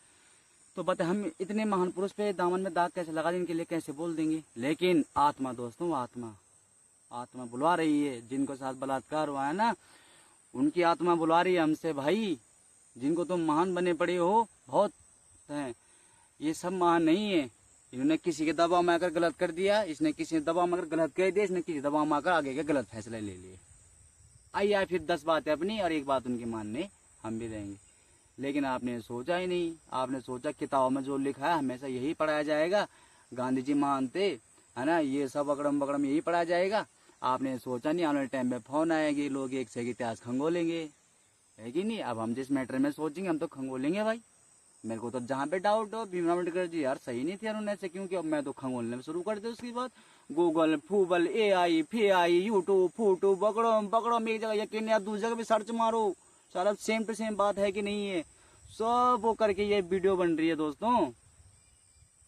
तो बता हम इतने महान पुरुष पे दामन में दाग कैसे लगा दें, इनके लिए कैसे बोल देंगे। लेकिन आत्मा दोस्तों, आत्मा बुलवा रही है। जिनको साथ बलात्कार हुआ है ना, उनकी आत्मा बुलवा रही है हमसे, भाई जिनको तुम महान बने पड़े हो बहुत हैं, ये सब महान नहीं है। इन्होंने किसी के दबाव में आकर गलत कर दिया, इसने किसी ने दबाव में आकर गलत कह दिया, इसने किसी दबाव में आकर आगे के गलत फैसले ले लिए। आइए फिर 10 बातें अपनी और 1 बात उनकी मानने हम भी रहेंगे। लेकिन आपने सोचा ही नहीं, आपने सोचा किताबों में जो लिखा है हमेशा यही पढ़ाया जाएगा, गांधी जी मानते है ना, ये सब अकड़म बकड़म यही पढ़ाया जाएगा। आपने सोचा नहीं आने वाले टाइम में फोन आएगी, लोग एक से एक इतिहास खंगोलेंगे, है कि नहीं। अब हम जिस मैटर में सोचेंगे हम तो खंगोलेंगे भाई। मेरे को तो जहाँ पे डाउट हो, भीमराव अम्बेडकर जी यार सही नहीं थे यार उन्होंने ऐसे क्यों किया, अब मैं तो खंगोलने में शुरू कर दे। उसके बाद गूगल फूबल AI फेआई यूट्यूब फूटू बकड़म एक जगह यकीन आप दूसरी जगह भी सर्च मारो, सारा सेम टू सेम बात है कि नहीं है, सब वो करके ये वीडियो बन रही है दोस्तों।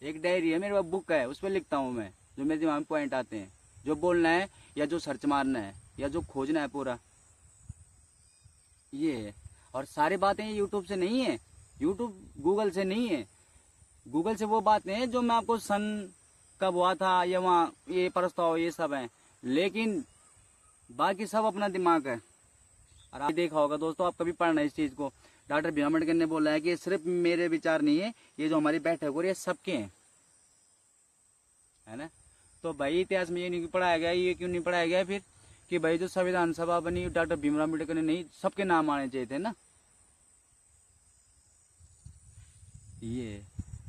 एक डायरी है मेरे पास, बुक है, उस पर लिखता हूँ मैं जो मेरे दिमाग में पॉइंट आते हैं, जो बोलना है या जो सर्च मारना है या जो खोजना है पूरा ये है। और सारी बातें यूट्यूब से नहीं है, यूट्यूब गूगल से नहीं है। गूगल से वो बातें हैं जो मैं आपको सन कब हुआ था या वहाँ ये प्रस्ताव ये सब है, लेकिन बाकी सब अपना दिमाग है। और आप देखा होगा दोस्तों, आप कभी पढ़ना इस चीज को, डॉक्टर भीमराव अम्बेडकर ने बोला है कि सिर्फ मेरे विचार नहीं है, ये जो हमारी बैठक हो रही है सबके हैं, है ना। तो भाई इतिहास में ये नहीं पढ़ाया गया, ये क्यों नहीं पढ़ाया गया फिर कि भाई जो संविधान सभा बनी डॉक्टर भीमराव अम्बेडकर ने नहीं, सबके नाम आने चाहिए थे ना। ये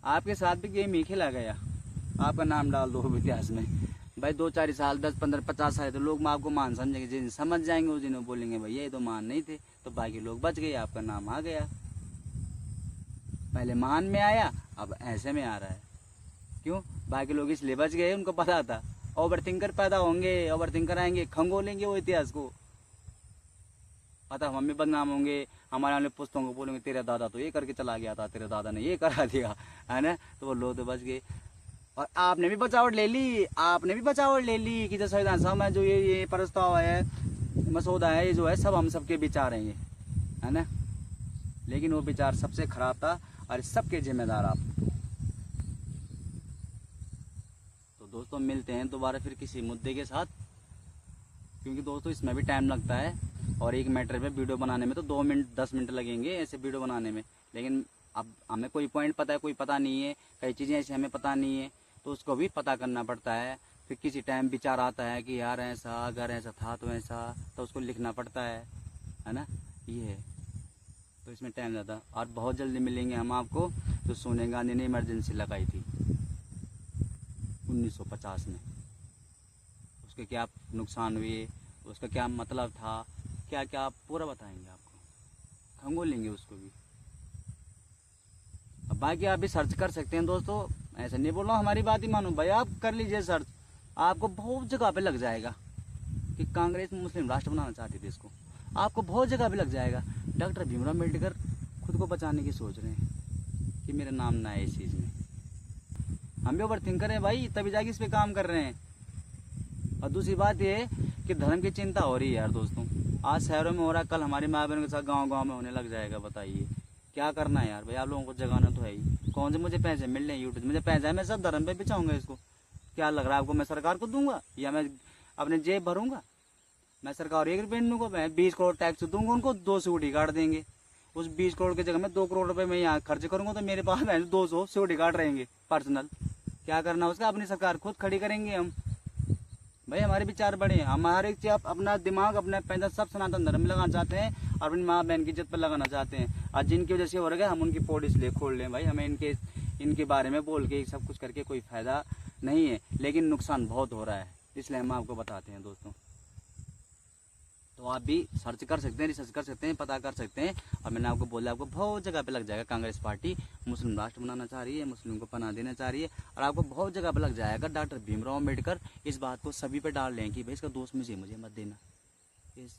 आपके साथ भी गेम ही खेला गया, आपका नाम डाल दो इतिहास में भाई, 2-4 साल 10, 15, 50 साल तो लोग आपको मान समझेंगे, जिन समझ जाएंगे उस दिन बोलेंगे भैया ये तो मान नहीं थे, तो बाकी लोग बच गए, आपका नाम आ गया। पहले मान में आया, अब ऐसे में आ रहा है, क्यों? बाकी लोग इसलिए बच गए, उनको पता था ओवर थिंकर पैदा होंगे, ओवर थिंकर आएंगे, खंगोलेंगे वो इतिहास को, पता हम भी बदनाम होंगे, हमारे वाले पुस्तकों को बोलेंगे तेरा दादा तो ये करके चला गया था, तेरे दादा ने ये करा दिया, है ना। तो वो लोग तो बच गए। और आपने भी बचावट ले ली, कि जो संविधान सभा में जो ये प्रस्ताव है, मसौदा है, ये जो है सब हम सबके विचार हैं ये, है ना। लेकिन वो विचार सबसे खराब था और सबके जिम्मेदार आप। तो दोस्तों मिलते हैं दोबारा फिर किसी मुद्दे के साथ, क्योंकि दोस्तों इसमें भी टाइम लगता है, और एक मैटर पे वीडियो बनाने में तो 2 मिनट 10 मिनट लगेंगे ऐसे वीडियो बनाने में। लेकिन अब हमें कोई पॉइंट पता है, कोई पता नहीं है, कई चीज़ें ऐसे हमें पता नहीं है, तो उसको भी पता करना पड़ता है। फिर किसी टाइम विचार आता है कि यार ऐसा, अगर ऐसा था तो ऐसा, तो उसको लिखना पड़ता है ना। ये है, तो इसमें टाइम ज़्यादा। और बहुत जल्दी मिलेंगे हम आपको, जो सोनिया गांधी ने इमरजेंसी लगाई थी 1950 में, उसके क्या नुकसान हुए, उसका क्या मतलब था, क्या क्या पूरा बताएंगे आपको, खंगोलेंगे उसको भी। अब बाकी आप भी सर्च कर सकते हैं दोस्तों, ऐसा नहीं बोल रहा हमारी बात ही मानो भाई, आप कर लीजिए सर्च, आपको बहुत जगह पे लग जाएगा कि कांग्रेस मुस्लिम राष्ट्र बनाना चाहती थी इसको, आपको बहुत जगह पे लग जाएगा। डॉक्टर भीमराव अम्बेडकर खुद को बचाने की सोच रहे हैं कि मेरा नाम ना है इस चीज में। हम भी ओवर थिंकर हैं भाई, तभी जाके इस पे काम कर रहे हैं। और दूसरी बात ये है कि धर्म की चिंता हो रही है यार दोस्तों, आज शहरों में हो रहा है, कल हमारी माँ बहनों के साथ गाँव में होने लग जाएगा। बताइए क्या करना है यार भाई, आप लोगों को जगाना तो है ही। कौन से मुझे पैसे मिल रहे हैं यूट्यूब, मुझे पैसा है, मैं सब धर्म पे बिछाऊंगा इसको। क्या लग रहा है आपको, मैं सरकार को दूंगा या मैं अपने जेब भरूंगा? मैं सरकार 1 रुपये दूंगा, मैं 20 करोड़ टैक्स दूंगा उनको, 2 सिक्योरिटी गार्ड देंगे। उस 20 करोड़ की जगह में 2 करोड़ रुपए मैं यहाँ खर्च करूंगा, तो मेरे पास 200 सिक्योरिटी गार्ड रहेंगे पर्सनल। क्या करना उसका, अपनी सरकार खुद खड़ी करेंगे हम भाई। हमारे विचार बड़े हैं, हम हर एक चीज अपना दिमाग, अपना पैसा सब सनातन धर्म में लगाना चाहते हैं और अपनी माँ बहन की इज्जत पर लगाना चाहते हैं। और जिनकी वजह से हो रहा है, हम उनकी पोड इसलिए खोल लें भाई, हमें इनके बारे में बोल के सब कुछ करके कोई फायदा नहीं है, लेकिन नुकसान बहुत हो रहा है, इसलिए हम आपको बताते हैं दोस्तों। तो आप भी सर्च कर सकते हैं, रिसर्च कर सकते हैं, पता कर सकते हैं। और मैंने आपको बोला, आपको बहुत जगह पे लग जाएगा। कांग्रेस पार्टी मुस्लिम राष्ट्र बनाना चाह रही है, मुस्लिम को पनाह देना चाह रही है, और आपको बहुत जगह पे लग जाएगा। डॉक्टर भीमराव अम्बेडकर इस बात को सभी पे डाल रहे हैं कि भाई इसका दोस्त मुझे मत देना। इस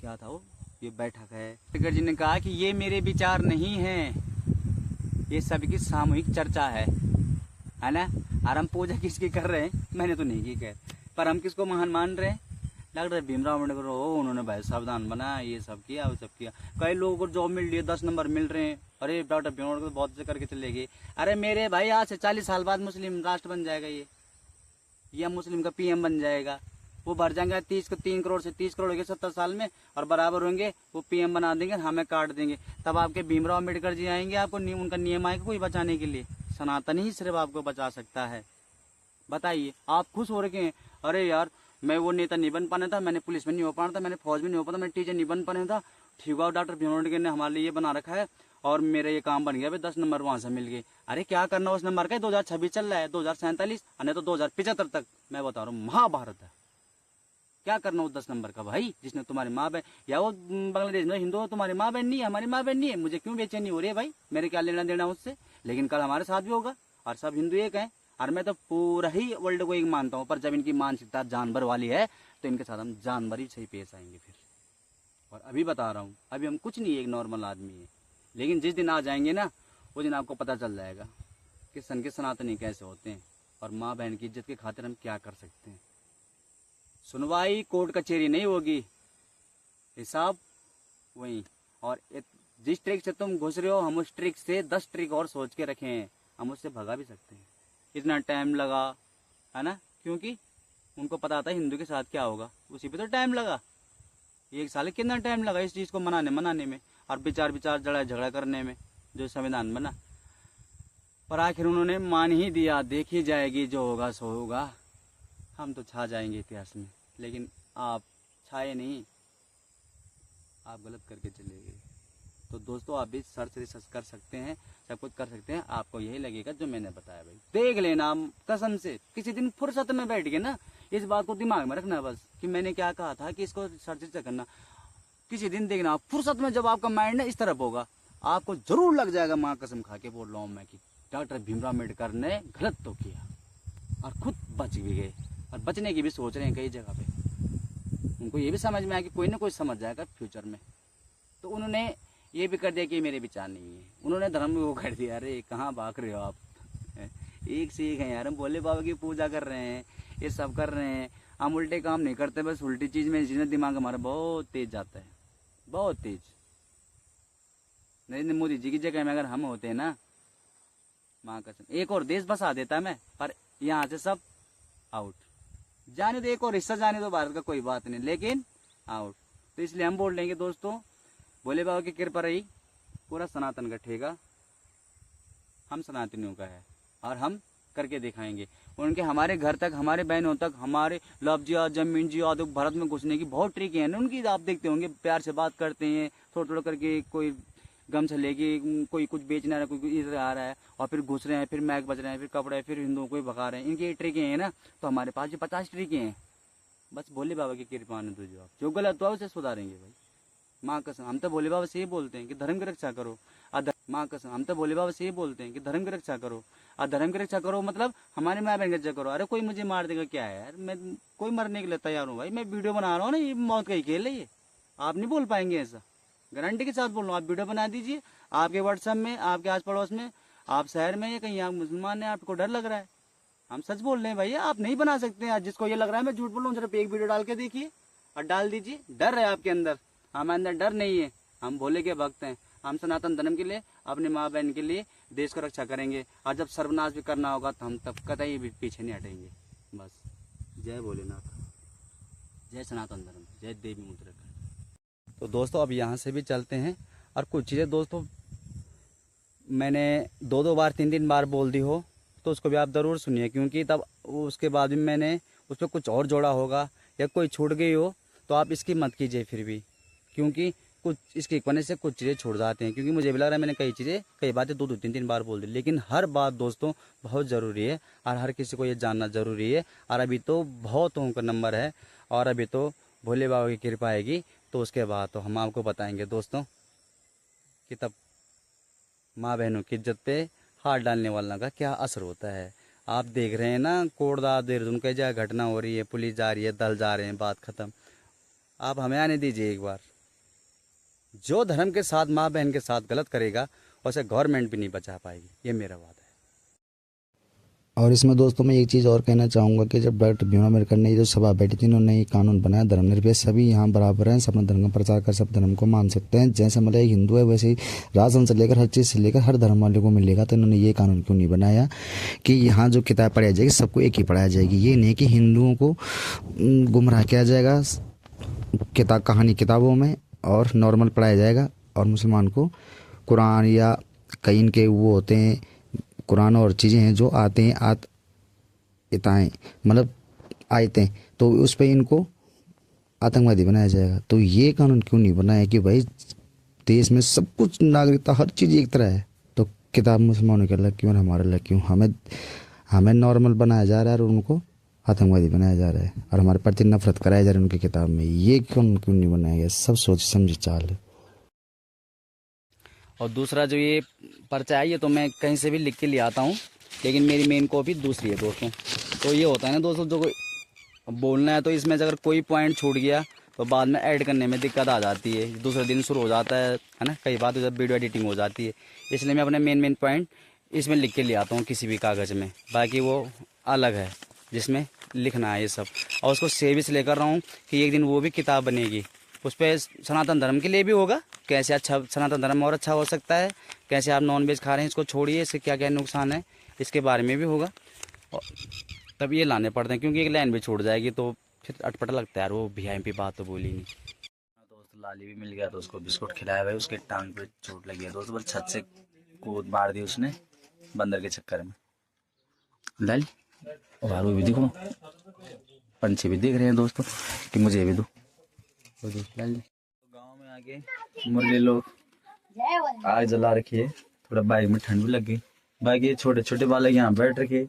क्या था वो, ये बैठक है। अम्बेडकर जी ने कहा कि ये मेरे विचार नहीं हैं, ये सबकी सामूहिक चर्चा है ना। और हम पूजा किसकी कर रहे हैं, मैंने तो नहीं की खैर, पर हम किसको महान मान रहे हैं? डॉक्टर भीमराव अम्बेडकर हो, उन्होंने भाई संविधान बनाया, ये सब किया, वो सब किया। कई लोगों को जॉब मिल रही है, 10 नंबर मिल रहे हैं, अरे डॉक्टर भीमराव अम्बेडकर बहुत से करके चले गए। अरे मेरे भाई आज से 40 साल बाद मुस्लिम राष्ट्र बन जाएगा ये, या मुस्लिम का पीएम बन जाएगा। वो भर जाएंगे 3 करोड़ से 30 करोड़ होंगे 70 साल में, और बराबर होंगे, वो पीएम बना देंगे, हमें काट देंगे। तब आपके भीमराव अम्बेडकर जी आएंगे, आपको उनका नियम आएगा कोई बचाने के लिए। सनातन ही सिर्फ आपको बचा सकता है। बताइए, आप खुश हो रखे हैं, अरे यार मैं वो नेता नहीं बन पाना था, मैंने पुलिस में नहीं हो पाना था, मैंने फौज में नहीं हो पाता, मैंने टीचर नहीं बन पाना था, ठीक है डॉक्टर भीमराव अम्बेडकर ने हमारे लिए ये बना रखा है और मेरा ये काम बन गया, 10 नंबर वहां से मिल गए। अरे क्या करना उस नंबर का, 2026 चल रहा है, 2047 नहीं तो 2075 तक, मैं बता रहा हूँ महाभारत है। क्या करना उस 10 नंबर का भाई, जिसने तुम्हारी माँ बहन, या वो बांग्लादेश में हिंदू हो, तुम्हारी माँ बहन नहीं है, हमारी माँ बहन नहीं है, मुझे क्यों बेचैनी हो रही है भाई, मेरे क्या लेना देना उससे। लेकिन कल हमारे साथ भी होगा, और सब हिंदू एक हैं, और मैं तो पूरा ही वर्ल्ड को एक मानता हूँ। पर जब इनकी मानसिकता जानवर वाली है तो इनके साथ हम जानवर ही सही पेश आएंगे फिर। और अभी बता रहा हूँ, अभी हम कुछ नहीं, एक नॉर्मल आदमी है, लेकिन जिस दिन आ जाएंगे ना, उस दिन आपको पता चल जाएगा कि सन के सनातनी कैसे होते हैं, और माँ बहन की इज्जत की खातिर हम क्या कर सकते हैं। सुनवाई कोर्ट कचहरी नहीं होगी, हिसाब वही। और जिस ट्रिक से तुम घुस रहे हो, हम उस ट्रिक से 10 ट्रिक और सोच के रखे हैं, हम उससे भगा भी सकते हैं। इतना टाइम लगा है ना, क्योंकि उनको पता था हिंदू के साथ क्या होगा, उसी पे तो टाइम लगा। 1 साल कितना टाइम लगा इस चीज को मनाने में, और विचार झगड़ा करने में, जो संविधान बना। पर आखिर उन्होंने मान ही दिया, देखी जाएगी, जो होगा सो होगा, हम तो छा जाएंगे इतिहास में। लेकिन आप छाए नहीं, आप गलत करके चले गए। तो दोस्तों आप भी सर्च रिसर्च कर सकते हैं, सब कुछ कर सकते हैं, आपको यही लगेगा जो मैंने बताया भाई। देख लेना कसम से, किसी दिन फुर्सत में बैठ के ना, इस बात को दिमाग में रखना बस, कि मैंने क्या कहा था कि इसको सर्च रिसर्च करना। किसी दिन देखना फुर्सत में, जब आपका माइंड ना इस तरफ होगा, आपको जरूर लग जाएगा, माँ कसम खा के बोल रहा हूँ मैं, कि डॉक्टर भीमराव अम्बेडकर ने गलत तो किया और खुद बच भी गए, और बचने की भी सोच रहे हैं कई जगह पे। उनको ये भी समझ में आया कि कोई ना कोई समझ जाएगा फ्यूचर में, तो उन्होंने ये भी कर दिया कि मेरे विचार नहीं है। उन्होंने धर्म में वो कर दिया। अरे कहाँ भाग रहे हो आप, एक से एक है यार। हम भोले बाबा की पूजा कर रहे हैं, ये सब कर रहे हैं, हम उल्टे काम नहीं करते, बस उल्टी चीज में दिमाग हमारा बहुत तेज जाता है, बहुत तेज। नरेंद्र मोदी जी की जगह में अगर हम होते हैं ना, माँ कसम, एक और देश बसा देता मैं, पर यहाँ से सब आउट। जाने दो, एक और हिस्सा जाने दो भारत का, कोई बात नहीं, लेकिन आउट। तो इसलिए हम बोल देंगे दोस्तों, भोले बाबा की कृपा रही, पूरा सनातन का ठेका हम सनातनियों का है, और हम करके दिखाएंगे। उनके हमारे घर तक, हमारे बहनों तक, हमारे लव जी और जमीन जी और भारत में घुसने की बहुत ट्रिक है उनकी। आप देखते होंगे, प्यार से बात करते हैं, थोड़ा करके, कोई गमछा लेके, कोई कुछ बेचना रहा है, कोई इधर आ रहा है, और फिर घुस रहे हैं, फिर मैक बज रहे हैं, फिर कपड़े, फिर हिंदुओं को ही भगा रहे हैं। इनकी ये ट्रिकें हैं ना, तो हमारे पास जो 50 ट्रिकें हैं, बस भोले बाबा की कृपा ने तो जो गलत हुआ उसे सुधारेंगे भाई। माँ कसम, हम तो भोले बाबा से ये बोलते हैं कि धर्म की रक्षा करो। माँ कसम, हम तो भोले बाबा से ये बोलते हैं कि धर्म की रक्षा करो, और धर्म की रक्षा करो मतलब हमारे माँ बहन की रक्षा करो। अरे कोई मुझे मार देगा क्या है यार, मैं कोई मरने के लिए तैयार हूँ भाई। मैं वीडियो बना रहा हूँ ना, ये मौत का ही खेल है ये, आप नहीं बोल पाएंगे ऐसा, गारंटी के साथ बोल रहा हूँ। आप वीडियो बना दीजिए, आपके व्हाट्सएप में, आपके आस पड़ोस में, आप शहर में, या कहीं आप मुसलमान है, आपको डर लग रहा है, हम सच बोल रहे हैं भैया, आप नहीं बना सकते हैं। जिसको ये लग रहा है मैं झूठ बोल रहा हूँ, सिर्फ एक वीडियो डाल के देखिए और डाल दीजिए। डर है आपके अंदर, हमारे अंदर डर नहीं है। हम भोले के भक्त हैं, हम सनातन धर्म के लिए, अपने माँ बहन के लिए, देश को रक्षा करेंगे, और जब सर्वनाश भी करना होगा तो हम तब कतई भी पीछे नहीं हटेंगे। बस जय भोलेनाथ, जय सनातन धर्म, जय देवी मुद्रा। तो दोस्तों अब यहाँ से भी चलते हैं, और कुछ चीज़ें दोस्तों मैंने 2 बार 3 बार बोल दी हो तो उसको भी आप ज़रूर सुनिए, क्योंकि तब उसके बाद भी मैंने उस पर कुछ और जोड़ा होगा, या कोई छूट गई हो तो आप इसकी मत कीजिए फिर भी, क्योंकि कुछ इसके वजह से कुछ चीज़ें छूट जाते हैं। क्योंकि मुझे भी लग रहा है मैंने कई बातें 2-2 3-3 बार बोल दी, लेकिन हर बात दोस्तों बहुत ज़रूरी है, और हर किसी को ये जानना ज़रूरी है। और अभी तो बहुतों का नंबर है, और अभी तो भोले बाबा की कृपा आएगी तो उसके बाद तो हम आपको बताएंगे दोस्तों कि तब माँ बहनों की इज्जत पे हाथ डालने वालों का क्या असर होता है। आप देख रहे हैं ना, कोटदा देहरादून कई जगह घटना हो रही है, पुलिस जा रही है, दल जा रहे हैं, बात खत्म। आप हमें आने दीजिए एक बार। जो धर्म के साथ माँ बहन के साथ गलत करेगा उसे गवर्नमेंट भी नहीं बचा पाएगी, ये मेरा वादा है। और इसमें दोस्तों मैं एक चीज़ और कहना चाहूँगा कि जब डॉक्टर भीमराव अम्बेडकर ने जो सभा बैठी थी, उन्होंने ये कानून बनाया धर्मनिरपेक्ष, सभी यहाँ बराबर हैं, सब अपने धर्म का प्रचार कर सब धर्म को मान सकते हैं। जैसे मतलब एक हिंदू है वैसे ही राशन से लेकर हर चीज़ से लेकर हर धर्म वाले को मिलेगा। तो इन्होंने ये कानून क्यों नहीं बनाया कि यहाँ जो किताब पढ़ाई जाएगी सबको एक ही पढ़ाया जाएगी। ये नहीं कि हिंदुओं को गुमराह किया जाएगा कहानी किताबों में और नॉर्मल पढ़ाया जाएगा, और मुसलमान को कुरान या कई इनके वो होते हैं कुरान और चीज़ें हैं जो आते हैं इताएँ मतलब आयतें, तो उस पर इनको आतंकवादी बनाया जाएगा। तो ये कानून क्यों नहीं बनाया कि भाई देश में सब कुछ नागरिकता हर चीज़ एक तरह है, तो किताब मुसलमानों के अलग क्यों और हमारे अलग क्यों? हमें नॉर्मल बनाया जा रहा है और उनको आतंकवादी बनाया जा रहा है, और हमारे प्रति नफरत कराया जा रहा है उनकी किताब में। ये कानून क्यों नहीं बनाया गया? सब सोच समझी चाल है। और दूसरा जो ये पर्चा है ये तो मैं कहीं से भी लिख के ले आता हूँ, लेकिन मेरी मेन कॉपी दूसरी है दोस्तों। तो ये होता है ना दोस्तों, जो कोई बोलना है तो इसमें अगर कोई पॉइंट छूट गया तो बाद में ऐड करने में दिक्कत आ जाती है, दूसरे दिन शुरू हो जाता है ना, कई बार तो जब वीडियो एडिटिंग हो जाती है। इसलिए मैं अपने मेन पॉइंट इसमें लिख के ले आता हूँ किसी भी कागज़ में, बाकी वो अलग है जिसमें लिखना है ये सब। और उसको सेव इसलिए कर रहा हूँ कि एक दिन वो भी किताब बनेगी, उस पर सनातन धर्म के लिए भी होगा, कैसे अच्छा सनातन धर्म और अच्छा हो सकता है, कैसे आप नॉन वेज खा रहे हैं इसको छोड़िए, इसके क्या क्या नुकसान है, इसके बारे में भी होगा। और तब ये लाने पड़ते हैं क्योंकि एक लाइन भी छूट जाएगी तो फिर अटपट लगता है यार, वो वीआईपी बात तो बोली नहीं। दोस्त लाली भी मिल गया तो उसको बिस्कुट खिलाया भाई, उसके टांग पे चोट लगी है दोस्त, बस छत से कूद मार दी उसने बंदर के चक्कर में। लाली और वो भी देखो, पंछी भी देख रहे हैं दोस्तों कि मुझे भी दो। गांव में आके मुरली लोग आग जला रखी है, थोड़ा बाइक में ठंड भी लग गई, बाकी छोटे छोटे बालक यहाँ बैठ रखे।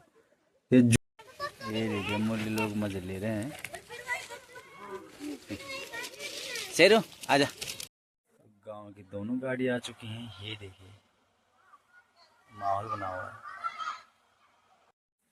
ये देखिए मुरली लोग मजे ले रहे हैं। शेरू आजा। गांव की दोनों गाड़ी आ चुकी हैं, ये देखिए माहौल बना हुआ है।